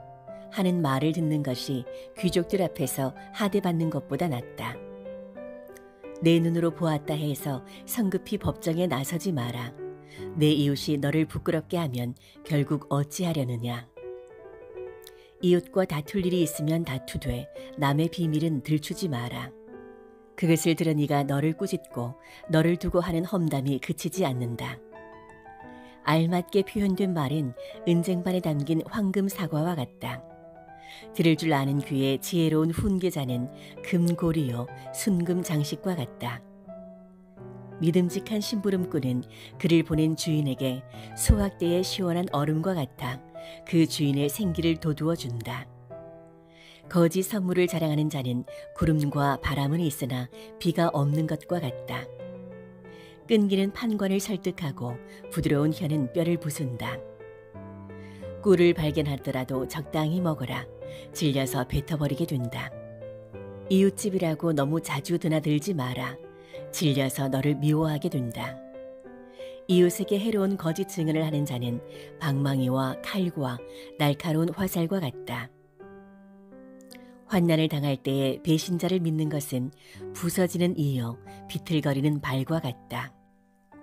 하는 말을 듣는 것이 귀족들 앞에서 하대받는 것보다 낫다. 내 눈으로 보았다 해서 성급히 법정에 나서지 마라. 내 이웃이 너를 부끄럽게 하면 결국 어찌하려느냐. 이웃과 다툴 일이 있으면 다투되 남의 비밀은 들추지 마라. 그것을 들은 이가 너를 꾸짖고 너를 두고 하는 험담이 그치지 않는다. 알맞게 표현된 말은 은쟁반에 담긴 황금 사과와 같다. 들을 줄 아는 귀에 지혜로운 훈계자는 금고리요 순금 장식과 같다. 믿음직한 심부름꾼은 그를 보낸 주인에게 소확대의 시원한 얼음과 같아 그 주인의 생기를 돋우어 준다. 거짓 선물을 자랑하는 자는 구름과 바람은 있으나 비가 없는 것과 같다. 끈기는 판관을 설득하고 부드러운 혀는 뼈를 부순다. 꿀을 발견하더라도 적당히 먹어라. 질려서 뱉어버리게 된다. 이웃집이라고 너무 자주 드나들지 마라. 질려서 너를 미워하게 된다. 이웃에게 해로운 거짓 증언을 하는 자는 방망이와 칼과 날카로운 화살과 같다. 환난을 당할 때에 배신자를 믿는 것은 부서지는 이어 비틀거리는 발과 같다.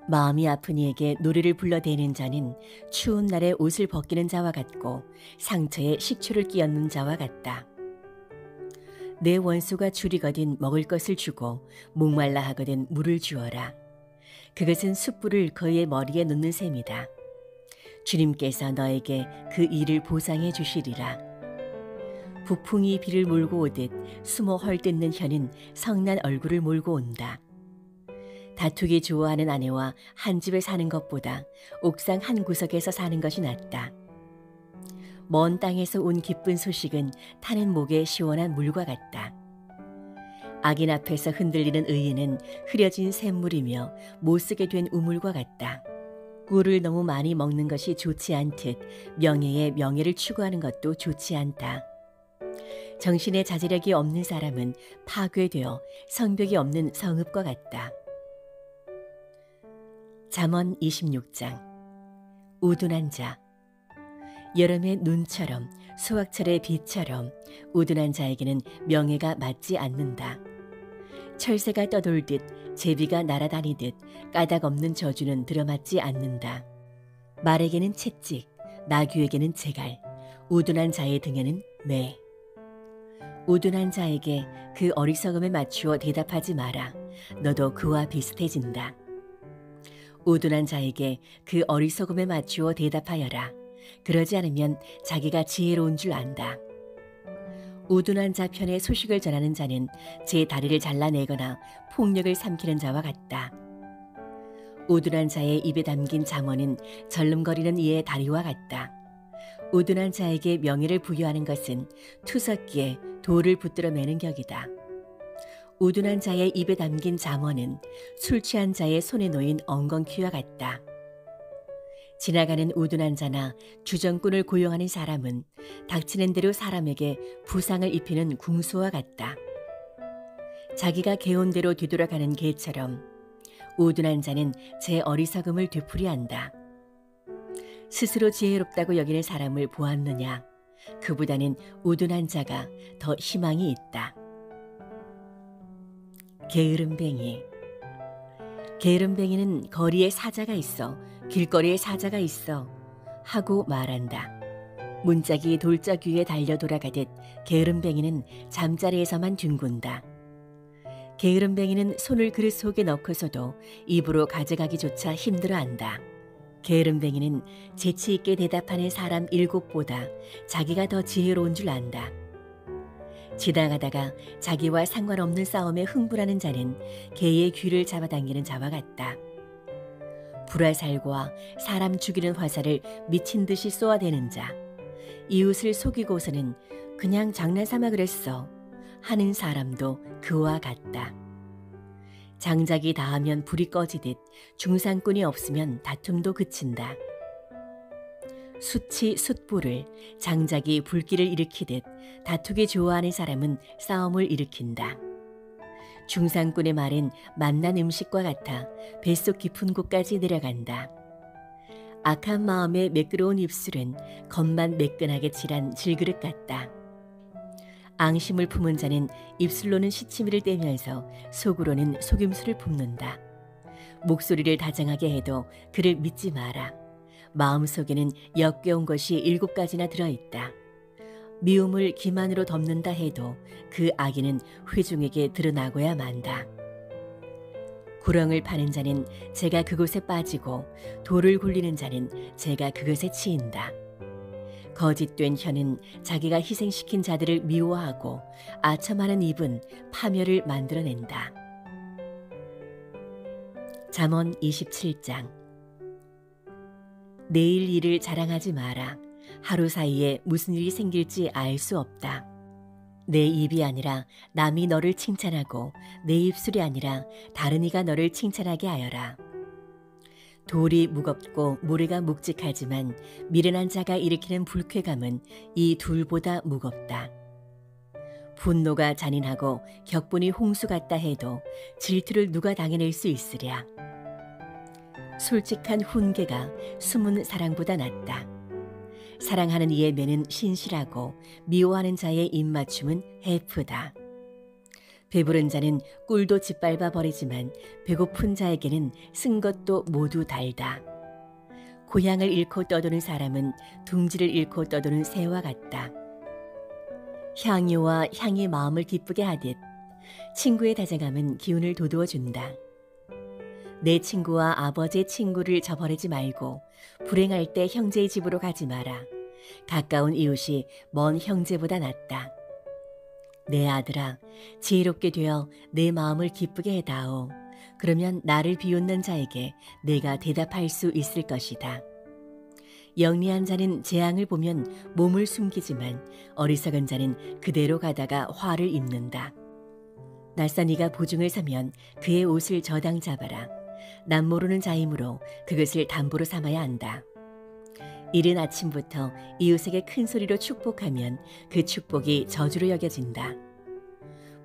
마음이 아픈 이에게 노래를 불러대는 자는 추운 날에 옷을 벗기는 자와 같고 상처에 식초를 끼얹는 자와 같다. 내 원수가 줄이거든 먹을 것을 주고 목말라 하거든 물을 주어라. 그것은 숯불을 그의 머리에 놓는 셈이다. 주님께서 너에게 그 일을 보상해 주시리라. 북풍이 비를 몰고 오듯 숨어 헐뜯는 혀는 성난 얼굴을 몰고 온다. 다투기 좋아하는 아내와 한 집에 사는 것보다 옥상 한 구석에서 사는 것이 낫다. 먼 땅에서 온 기쁜 소식은 타는 목에 시원한 물과 같다. 악인 앞에서 흔들리는 의인은 흐려진 샘물이며 못쓰게 된 우물과 같다. 꿀을 너무 많이 먹는 것이 좋지 않듯 명예의 명예를 추구하는 것도 좋지 않다. 정신의 자제력이 없는 사람은 파괴되어 성벽이 없는 성읍과 같다. 잠언 26장. 우둔한 자. 여름의 눈처럼 수확철의 비처럼 우둔한 자에게는 명예가 맞지 않는다. 철새가 떠돌듯 제비가 날아다니듯 까닭 없는 저주는 들어맞지 않는다. 말에게는 채찍, 나귀에게는 재갈, 우둔한 자의 등에는 매. 우둔한 자에게 그 어리석음에 맞추어 대답하지 마라. 너도 그와 비슷해진다. 우둔한 자에게 그 어리석음에 맞추어 대답하여라. 그러지 않으면 자기가 지혜로운 줄 안다. 우둔한 자 편에 소식을 전하는 자는 제 다리를 잘라내거나 폭력을 삼키는 자와 같다. 우둔한 자의 입에 담긴 잠언은 절름거리는 이의 다리와 같다. 우둔한 자에게 명예를 부여하는 것은 투석기에 돌을 붙들어 매는 격이다. 우둔한 자의 입에 담긴 잠언은 술 취한 자의 손에 놓인 엉겅퀴와 같다. 지나가는 우둔한 자나 주정꾼을 고용하는 사람은 닥치는 대로 사람에게 부상을 입히는 궁수와 같다. 자기가 개온 대로 뒤돌아가는 개처럼 우둔한 자는 제 어리석음을 되풀이한다. 스스로 지혜롭다고 여기는 사람을 보았느냐? 그보다는 우둔한 자가 더 희망이 있다. 게으름뱅이. 게으름뱅이는 거리에 사자가 있어, 길거리에 사자가 있어 하고 말한다. 문짝이 돌적 위에 달려 돌아가듯 게으름뱅이는 잠자리에서만 뒹군다. 게으름뱅이는 손을 그릇 속에 넣고서도 입으로 가져가기조차 힘들어한다. 게으름뱅이는 재치 있게 대답하는 사람 7보다 자기가 더 지혜로운 줄 안다. 지나가다가 자기와 상관없는 싸움에 흥분하는 자는 개의 귀를 잡아당기는 자와 같다. 불화살과 사람 죽이는 화살을 미친 듯이 쏘아대는 자, 이웃을 속이고서는 그냥 장난삼아 그랬어 하는 사람도 그와 같다. 장작이 닿으면 불이 꺼지듯 중상꾼이 없으면 다툼도 그친다. 숯이 숯불을, 장작이 불길을 일으키듯 다투기 좋아하는 사람은 싸움을 일으킨다. 중상꾼의 말은 맛난 음식과 같아 뱃속 깊은 곳까지 내려간다. 악한 마음에 매끄러운 입술은 겉만 매끈하게 칠한 질그릇 같다. 앙심을 품은 자는 입술로는 시치미를 떼면서 속으로는 속임수를 품는다. 목소리를 다정하게 해도 그를 믿지 마라. 마음속에는 역겨운 것이 7가지나 들어있다. 미움을 기만으로 덮는다 해도 그 악의는 회중에게 드러나고야 만다. 구렁을 파는 자는 제가 그곳에 빠지고 돌을 굴리는 자는 제가 그것에 치인다. 거짓된 혀는 자기가 희생시킨 자들을 미워하고 아첨하는 입은 파멸을 만들어낸다. 잠언 27장. 내일 일을 자랑하지 마라. 하루 사이에 무슨 일이 생길지 알 수 없다. 내 입이 아니라 남이 너를 칭찬하고 내 입술이 아니라 다른 이가 너를 칭찬하게 하여라. 돌이 무겁고 모래가 묵직하지만 미련한 자가 일으키는 불쾌감은 이 둘보다 무겁다. 분노가 잔인하고 격분이 홍수 같다 해도 질투를 누가 당해낼 수 있으랴. 솔직한 훈계가 숨은 사랑보다 낫다. 사랑하는 이의 매는 신실하고 미워하는 자의 입맞춤은 해프다. 배부른 자는 꿀도 짓밟아 버리지만 배고픈 자에게는 쓴 것도 모두 달다. 고향을 잃고 떠도는 사람은 둥지를 잃고 떠도는 새와 같다. 향유와 향이 마음을 기쁘게 하듯 친구의 다정함은 기운을 돋우어 준다. 내 친구와 아버지의 친구를 저버리지 말고 불행할 때 형제의 집으로 가지 마라. 가까운 이웃이 먼 형제보다 낫다. 내 아들아, 지혜롭게 되어 내 마음을 기쁘게 해다오. 그러면 나를 비웃는 자에게 내가 대답할 수 있을 것이다. 영리한 자는 재앙을 보면 몸을 숨기지만 어리석은 자는 그대로 가다가 화를 입는다. 낯선 이가 보증을 서면 그의 옷을 저당 잡아라. 남 모르는 자이므로 그것을 담보로 삼아야 한다. 이른 아침부터 이웃에게 큰 소리로 축복하면 그 축복이 저주로 여겨진다.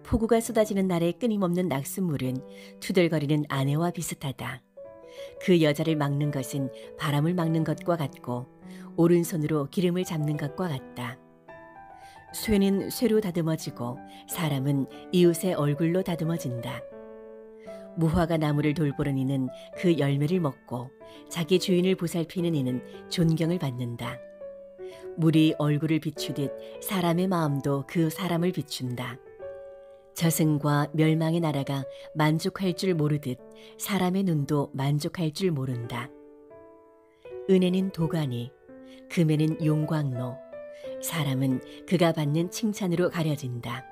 폭우가 쏟아지는 날에 끊임없는 낙숫물은 투덜거리는 아내와 비슷하다. 그 여자를 막는 것은 바람을 막는 것과 같고 오른손으로 기름을 잡는 것과 같다. 쇠는 쇠로 다듬어지고 사람은 이웃의 얼굴로 다듬어진다. 무화과 나무를 돌보는 이는 그 열매를 먹고 자기 주인을 보살피는 이는 존경을 받는다. 물이 얼굴을 비추듯 사람의 마음도 그 사람을 비춘다. 저승과 멸망의 나라가 만족할 줄 모르듯 사람의 눈도 만족할 줄 모른다. 은혜는 도가니, 금에는 용광로, 사람은 그가 받는 칭찬으로 가려진다.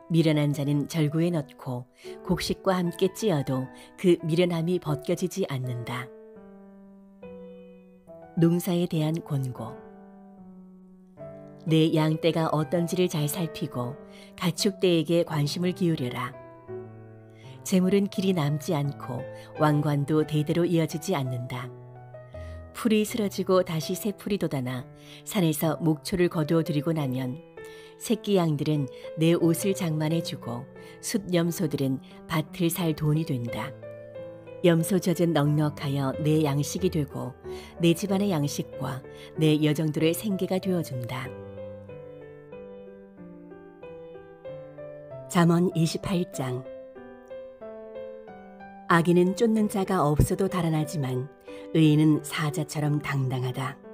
미련한 자는 절구에 넣고 곡식과 함께 찧어도 그 미련함이 벗겨지지 않는다. 농사에 대한 권고. 내 양떼가 어떤지를 잘 살피고 가축떼에게 관심을 기울여라. 재물은 길이 남지 않고 왕관도 대대로 이어지지 않는다. 풀이 쓰러지고 다시 새 풀이 돋아나 산에서 목초를 거두어 들이고 나면 새끼 양들은 내 옷을 장만해주고 숫염소들은 밭을 살 돈이 된다. 염소 젖은 넉넉하여 내 양식이 되고 내 집안의 양식과 내 여정들의 생계가 되어준다. 잠언 28장. 악인은 쫓는 자가 없어도 달아나지만 의인은 사자처럼 당당하다.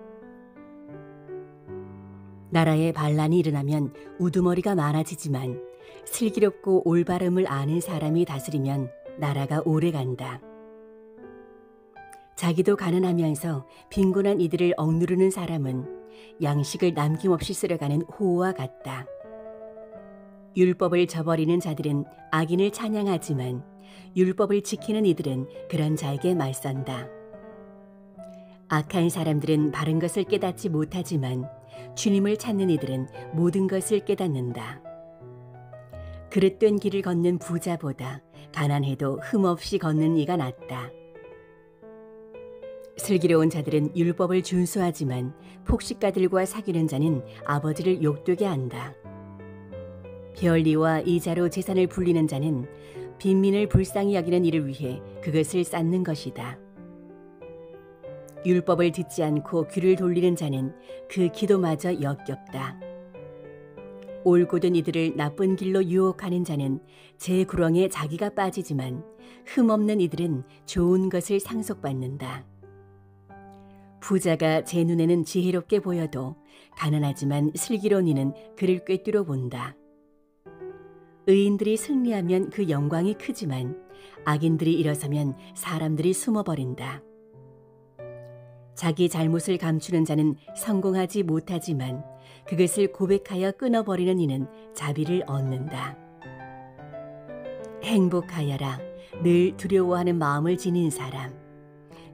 나라에 반란이 일어나면 우두머리가 많아지지만 슬기롭고 올바름을 아는 사람이 다스리면 나라가 오래간다. 자기도 가난하면서 빈곤한 이들을 억누르는 사람은 양식을 남김없이 쓸어가는 호우와 같다. 율법을 저버리는 자들은 악인을 찬양하지만 율법을 지키는 이들은 그런 자에게 맞선다. 악한 사람들은 바른 것을 깨닫지 못하지만 주님을 찾는 이들은 모든 것을 깨닫는다. 그릇된 길을 걷는 부자보다 가난해도 흠없이 걷는 이가 낫다. 슬기로운 자들은 율법을 준수하지만 폭식가들과 사귀는 자는 아버지를 욕되게 한다. 별리와 이자로 재산을 불리는 자는 빈민을 불쌍히 여기는 이를 위해 그것을 쌓는 것이다. 율법을 듣지 않고 귀를 돌리는 자는 그 기도마저 역겹다. 올곧은 이들을 나쁜 길로 유혹하는 자는 제 구렁에 자기가 빠지지만 흠없는 이들은 좋은 것을 상속받는다. 부자가 제 눈에는 지혜롭게 보여도 가난하지만 슬기로운 이는 그를 꿰뚫어 본다. 의인들이 승리하면 그 영광이 크지만 악인들이 일어서면 사람들이 숨어버린다. 자기 잘못을 감추는 자는 성공하지 못하지만 그것을 고백하여 끊어버리는 이는 자비를 얻는다. 행복하여라, 늘 두려워하는 마음을 지닌 사람.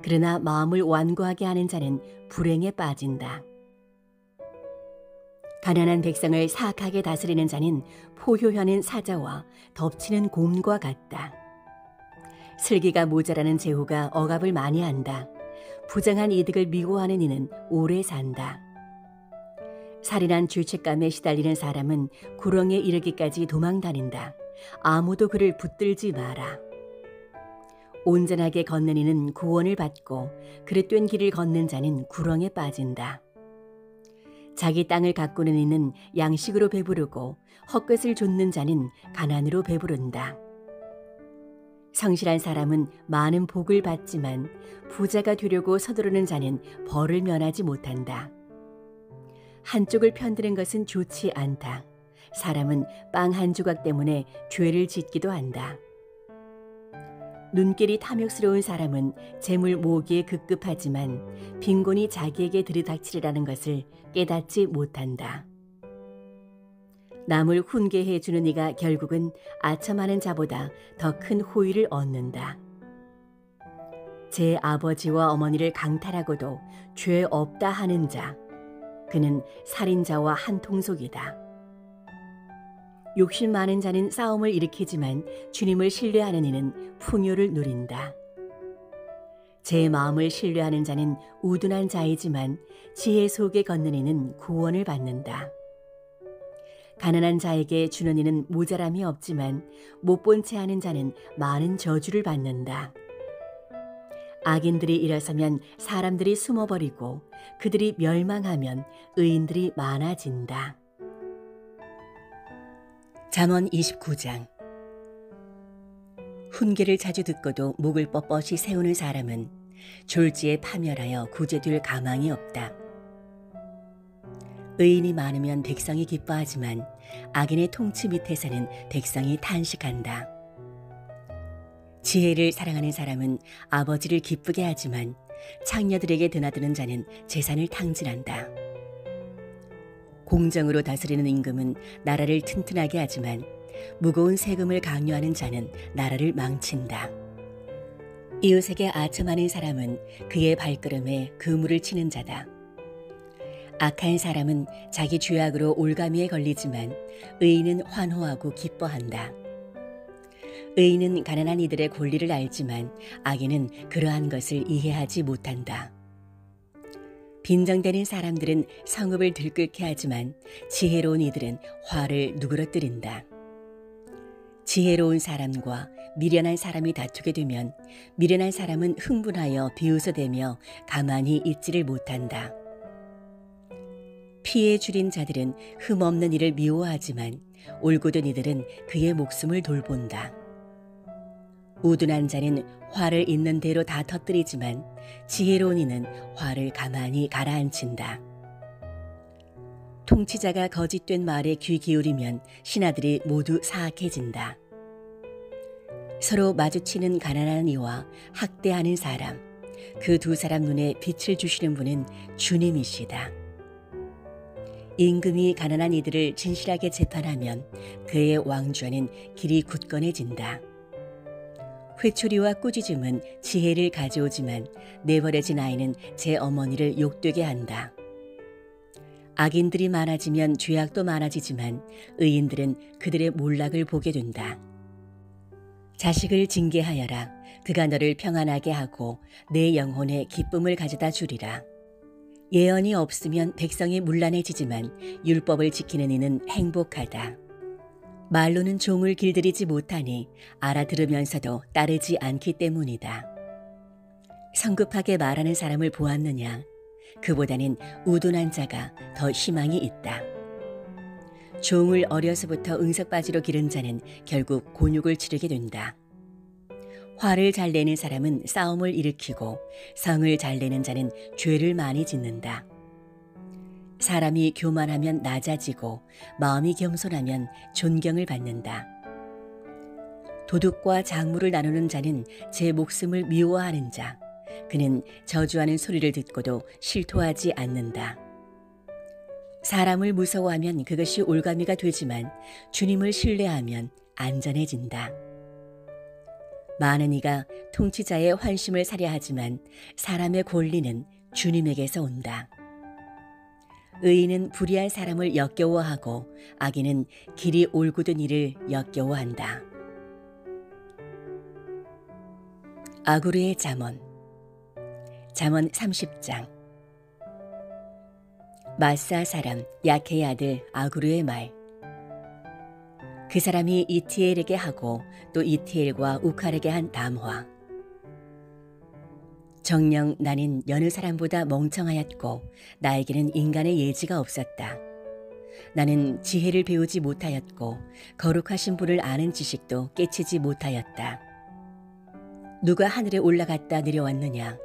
그러나 마음을 완고하게 하는 자는 불행에 빠진다. 가난한 백성을 사악하게 다스리는 자는 포효하는 사자와 덮치는 곰과 같다. 슬기가 모자라는 제후가 억압을 많이 한다. 부정한 이득을 미워하는 이는 오래 산다. 살인한 죄책감에 시달리는 사람은 구렁에 이르기까지 도망다닌다. 아무도 그를 붙들지 마라. 온전하게 걷는 이는 구원을 받고 그릇된 길을 걷는 자는 구렁에 빠진다. 자기 땅을 가꾸는 이는 양식으로 배부르고 헛것을 좇는 자는 가난으로 배부른다. 성실한 사람은 많은 복을 받지만 부자가 되려고 서두르는 자는 벌을 면하지 못한다. 한쪽을 편드는 것은 좋지 않다. 사람은 빵 한 조각 때문에 죄를 짓기도 한다. 눈길이 탐욕스러운 사람은 재물 모으기에 급급하지만 빈곤이 자기에게 들이닥치리라는 것을 깨닫지 못한다. 남을 훈계해 주는 이가 결국은 아첨하는 자보다 더 큰 호의를 얻는다. 제 아버지와 어머니를 강탈하고도 죄 없다 하는 자, 그는 살인자와 한 통속이다. 욕심 많은 자는 싸움을 일으키지만 주님을 신뢰하는 이는 풍요를 누린다. 제 마음을 신뢰하는 자는 우둔한 자이지만 지혜 속에 걷는 이는 구원을 받는다. 가난한 자에게 주는 이는 모자람이 없지만 못 본 채 하는 자는 많은 저주를 받는다. 악인들이 일어서면 사람들이 숨어버리고 그들이 멸망하면 의인들이 많아진다. 잠언 29장. 훈계를 자주 듣고도 목을 뻣뻣이 세우는 사람은 졸지에 파멸하여 구제될 가망이 없다. 의인이 많으면 백성이 기뻐하지만 악인의 통치 밑에서는 백성이 탄식한다. 지혜를 사랑하는 사람은 아버지를 기쁘게 하지만 창녀들에게 드나드는 자는 재산을 탕진한다. 공정으로 다스리는 임금은 나라를 튼튼하게 하지만 무거운 세금을 강요하는 자는 나라를 망친다. 이웃에게 아첨하는 사람은 그의 발걸음에 그물을 치는 자다. 악한 사람은 자기 죄악으로 올가미에 걸리지만 의인은 환호하고 기뻐한다. 의인은 가난한 이들의 권리를 알지만 악인은 그러한 것을 이해하지 못한다. 빈정대는 사람들은 성읍을 들끓게 하지만 지혜로운 이들은 화를 누그러뜨린다. 지혜로운 사람과 미련한 사람이 다투게 되면 미련한 사람은 흥분하여 비웃어대며 가만히 있지를 못한다. 피해 줄인 자들은 흠없는 이를 미워하지만 올곧은 이들은 그의 목숨을 돌본다. 우둔한 자는 화를 있는 대로 다 터뜨리지만 지혜로운 이는 화를 가만히 가라앉힌다. 통치자가 거짓된 말에 귀 기울이면 신하들이 모두 사악해진다. 서로 마주치는 가난한 이와 학대하는 사람, 그 두 사람 눈에 빛을 주시는 분은 주님이시다. 임금이 가난한 이들을 진실하게 재판하면 그의 왕좌는 길이 굳건해진다. 회초리와 꾸짖음은 지혜를 가져오지만 내버려진 아이는 제 어머니를 욕되게 한다. 악인들이 많아지면 죄악도 많아지지만 의인들은 그들의 몰락을 보게 된다. 자식을 징계하여라. 그가 너를 평안하게 하고 내 영혼에 기쁨을 가져다 주리라. 예언이 없으면 백성이 문란해지지만 율법을 지키는 이는 행복하다. 말로는 종을 길들이지 못하니 알아들으면서도 따르지 않기 때문이다. 성급하게 말하는 사람을 보았느냐? 그보다는 우둔한 자가 더 희망이 있다. 종을 어려서부터 응석바지로 기른 자는 결국 곤욕을 치르게 된다. 화를 잘 내는 사람은 싸움을 일으키고 성을 잘 내는 자는 죄를 많이 짓는다. 사람이 교만하면 낮아지고 마음이 겸손하면 존경을 받는다. 도둑과 작물을 나누는 자는 제 목숨을 미워하는 자, 그는 저주하는 소리를 듣고도 실토하지 않는다. 사람을 무서워하면 그것이 올가미가 되지만 주님을 신뢰하면 안전해진다. 많은 이가 통치자의 환심을 사려 하지만 사람의 권리는 주님에게서 온다. 의인은 불의한 사람을 역겨워하고 악인은 길이 올곧은 이를 역겨워한다. 아구르의 잠언. 잠언 30장. 마사 사람 야케의 아들 아구르의 말. 그 사람이 이티엘에게 하고 또 이티엘과 우칼에게 한 담화. 정녕 나는 여느 사람보다 멍청하였고 나에게는 인간의 예지가 없었다. 나는 지혜를 배우지 못하였고 거룩하신 분을 아는 지식도 깨치지 못하였다. 누가 하늘에 올라갔다 내려왔느냐?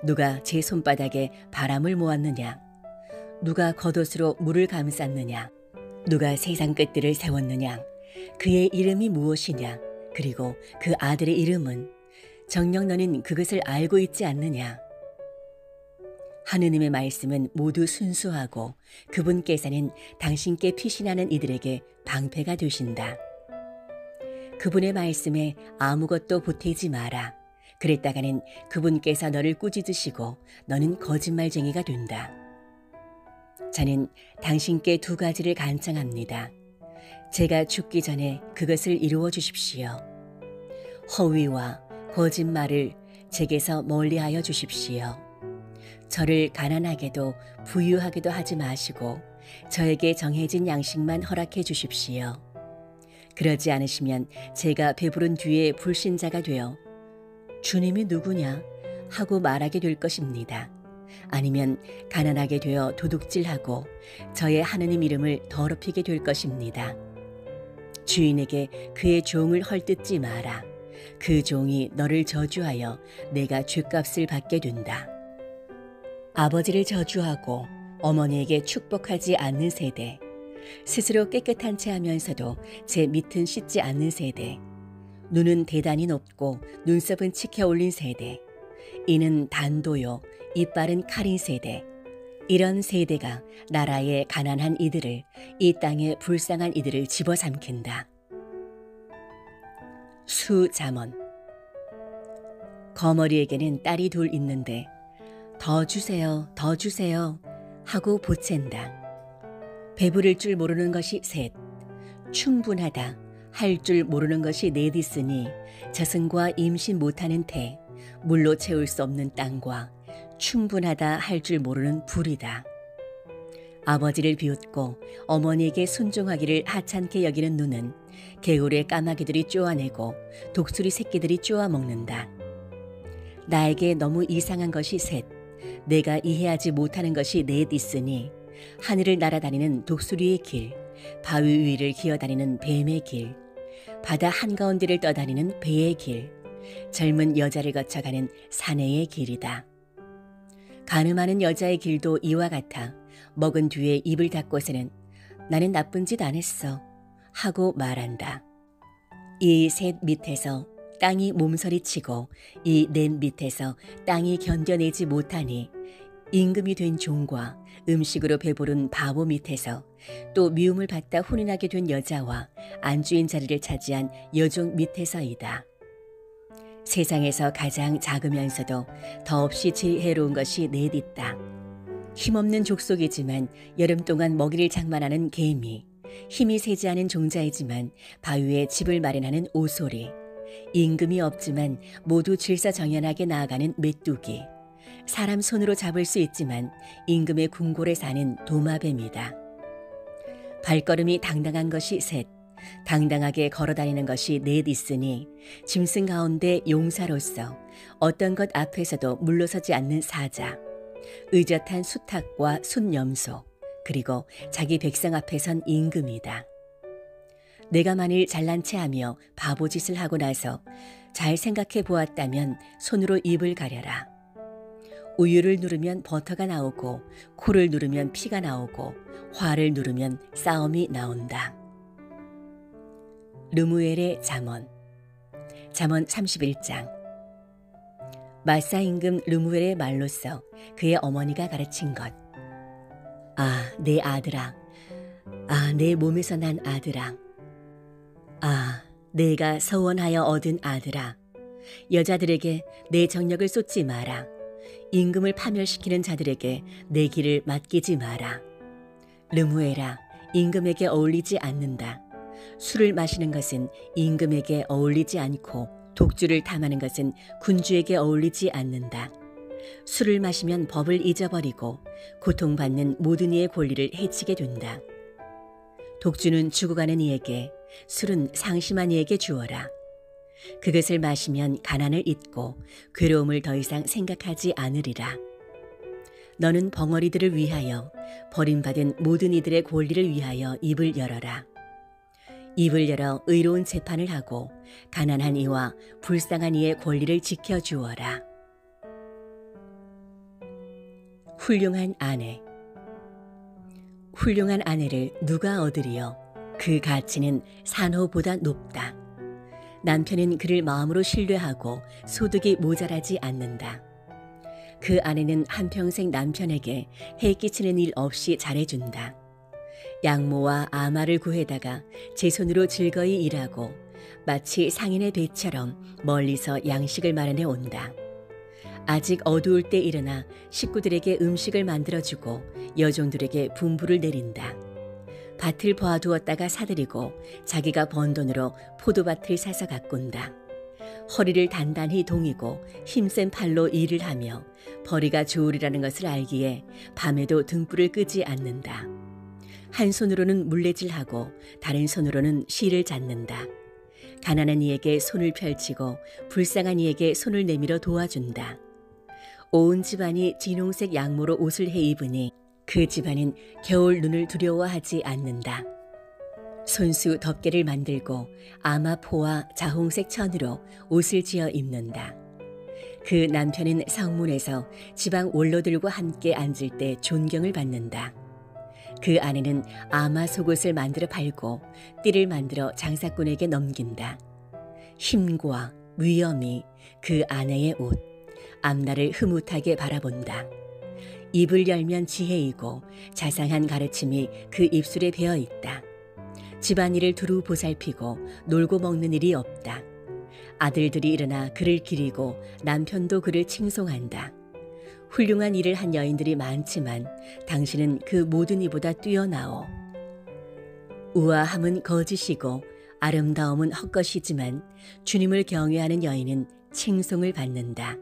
누가 제 손바닥에 바람을 모았느냐? 누가 겉옷으로 물을 감쌌느냐? 누가 세상 끝들을 세웠느냐? 그의 이름이 무엇이냐? 그리고 그 아들의 이름은? 정녕 너는 그것을 알고 있지 않느냐? 하느님의 말씀은 모두 순수하고 그분께서는 당신께 피신하는 이들에게 방패가 되신다. 그분의 말씀에 아무것도 보태지 마라. 그랬다가는 그분께서 너를 꾸짖으시고 너는 거짓말쟁이가 된다. 저는 당신께 두 가지를 간청합니다. 제가 죽기 전에 그것을 이루어 주십시오. 허위와 거짓말을 제게서 멀리하여 주십시오. 저를 가난하게도 부유하게도 하지 마시고 저에게 정해진 양식만 허락해 주십시오. 그러지 않으시면 제가 배부른 뒤에 불신자가 되어 주님이 누구냐 하고 말하게 될 것입니다. 아니면 가난하게 되어 도둑질하고 저의 하느님 이름을 더럽히게 될 것입니다. 주인에게 그의 종을 헐뜯지 마라. 그 종이 너를 저주하여 내가 죗값을 받게 된다. 아버지를 저주하고 어머니에게 축복하지 않는 세대, 스스로 깨끗한 채 하면서도 제 밑은 씻지 않는 세대, 눈은 대단히 높고 눈썹은 치켜 올린 세대, 이는 단도요 이빨은 칼인 세대, 이런 세대가 나라의 가난한 이들을, 이 땅의 불쌍한 이들을 집어삼킨다. 수잠언. 거머리에게는 딸이 둘 있는데 더 주세요, 더 주세요 하고 보챈다. 배부를 줄 모르는 것이 셋, 충분하다 할 줄 모르는 것이 넷 있으니 저승과 임신 못하는 태, 물로 채울 수 없는 땅과 충분하다 할 줄 모르는 불이다. 아버지를 비웃고 어머니에게 순종하기를 하찮게 여기는 눈은 개울의 까마귀들이 쪼아내고 독수리 새끼들이 쪼아 먹는다. 나에게 너무 이상한 것이 셋, 내가 이해하지 못하는 것이 넷 있으니 하늘을 날아다니는 독수리의 길, 바위 위를 기어다니는 뱀의 길, 바다 한가운데를 떠다니는 배의 길, 젊은 여자를 거쳐가는 사내의 길이다. 가늠하는 여자의 길도 이와 같아 먹은 뒤에 입을 닫고서는 나는 나쁜 짓 안 했어 하고 말한다. 이 셋 밑에서 땅이 몸서리치고 이 넷 밑에서 땅이 견뎌내지 못하니 임금이 된 종과 음식으로 배부른 바보 밑에서 또 미움을 받다 혼인하게 된 여자와 안주인 자리를 차지한 여종 밑에서이다. 세상에서 가장 작으면서도 더없이 지혜로운 것이 넷 있다. 힘없는 족속이지만 여름 동안 먹이를 장만하는 개미, 힘이 세지 않은 종자이지만 바위에 집을 마련하는 오소리, 임금이 없지만 모두 질서정연하게 나아가는 메뚜기, 사람 손으로 잡을 수 있지만 임금의 궁궐에 사는 도마뱀이다. 발걸음이 당당한 것이 셋, 당당하게 걸어다니는 것이 넷 있으니 짐승 가운데 용사로서 어떤 것 앞에서도 물러서지 않는 사자, 의젓한 수탉과 숫염소, 그리고 자기 백성 앞에선 임금이다. 내가 만일 잘난 체하며 바보짓을 하고 나서 잘 생각해 보았다면 손으로 입을 가려라. 우유를 누르면 버터가 나오고 코를 누르면 피가 나오고 화를 누르면 싸움이 나온다. 르무엘의 잠언. 잠언 31장. 마사 임금 르무엘의 말로써 그의 어머니가 가르친 것. 아, 내 아들아. 아, 내 몸에서 난 아들아. 아, 내가 서원하여 얻은 아들아. 여자들에게 내 정력을 쏟지 마라. 임금을 파멸시키는 자들에게 내 길을 맡기지 마라. 르무에라, 임금에게 어울리지 않는다. 술을 마시는 것은 임금에게 어울리지 않고 독주를 탐하는 것은 군주에게 어울리지 않는다. 술을 마시면 법을 잊어버리고 고통받는 모든 이의 권리를 해치게 된다. 독주는 죽어가는 이에게, 술은 상심한 이에게 주어라. 그것을 마시면 가난을 잊고 괴로움을 더 이상 생각하지 않으리라. 너는 벙어리들을 위하여, 버림받은 모든 이들의 권리를 위하여 입을 열어라. 입을 열어 의로운 재판을 하고 가난한 이와 불쌍한 이의 권리를 지켜주어라. 훌륭한 아내. 훌륭한 아내를 누가 얻으리요? 그 가치는 산호보다 높다. 남편은 그를 마음으로 신뢰하고 소득이 모자라지 않는다. 그 아내는 한평생 남편에게 해 끼치는 일 없이 잘해준다. 양모와 아마를 구해다가 제 손으로 즐거이 일하고 마치 상인의 배처럼 멀리서 양식을 마련해 온다. 아직 어두울 때 일어나 식구들에게 음식을 만들어주고 여종들에게 분부를 내린다. 밭을 보아두었다가 사들이고 자기가 번 돈으로 포도밭을 사서 가꾼다. 허리를 단단히 동이고 힘센 팔로 일을 하며 벌이가 좋으리라는 것을 알기에 밤에도 등불을 끄지 않는다. 한 손으로는 물레질하고 다른 손으로는 실을 잡는다. 가난한 이에게 손을 펼치고 불쌍한 이에게 손을 내밀어 도와준다. 온 집안이 진홍색 양모로 옷을 해 입으니 그 집안은 겨울 눈을 두려워하지 않는다. 손수 덮개를 만들고 아마포와 자홍색 천으로 옷을 지어 입는다. 그 남편은 성문에서 지방 원로들과 함께 앉을 때 존경을 받는다. 그 아내는 아마 속옷을 만들어 팔고 띠를 만들어 장사꾼에게 넘긴다. 힘과 위엄이 그 아내의 옷, 앞날을 흐뭇하게 바라본다. 입을 열면 지혜이고 자상한 가르침이 그 입술에 배어 있다. 집안일을 두루 보살피고 놀고 먹는 일이 없다. 아들들이 일어나 그를 기리고 남편도 그를 칭송한다. 훌륭한 일을 한 여인들이 많지만 당신은 그 모든 이보다 뛰어나오. 우아함은 거짓이고 아름다움은 헛것이지만 주님을 경외하는 여인은 칭송을 받는다.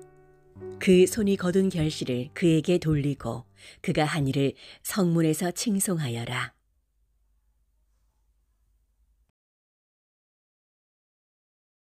그 손이 거둔 결실을 그에게 돌리고 그가 한 일을 성문에서 칭송하여라.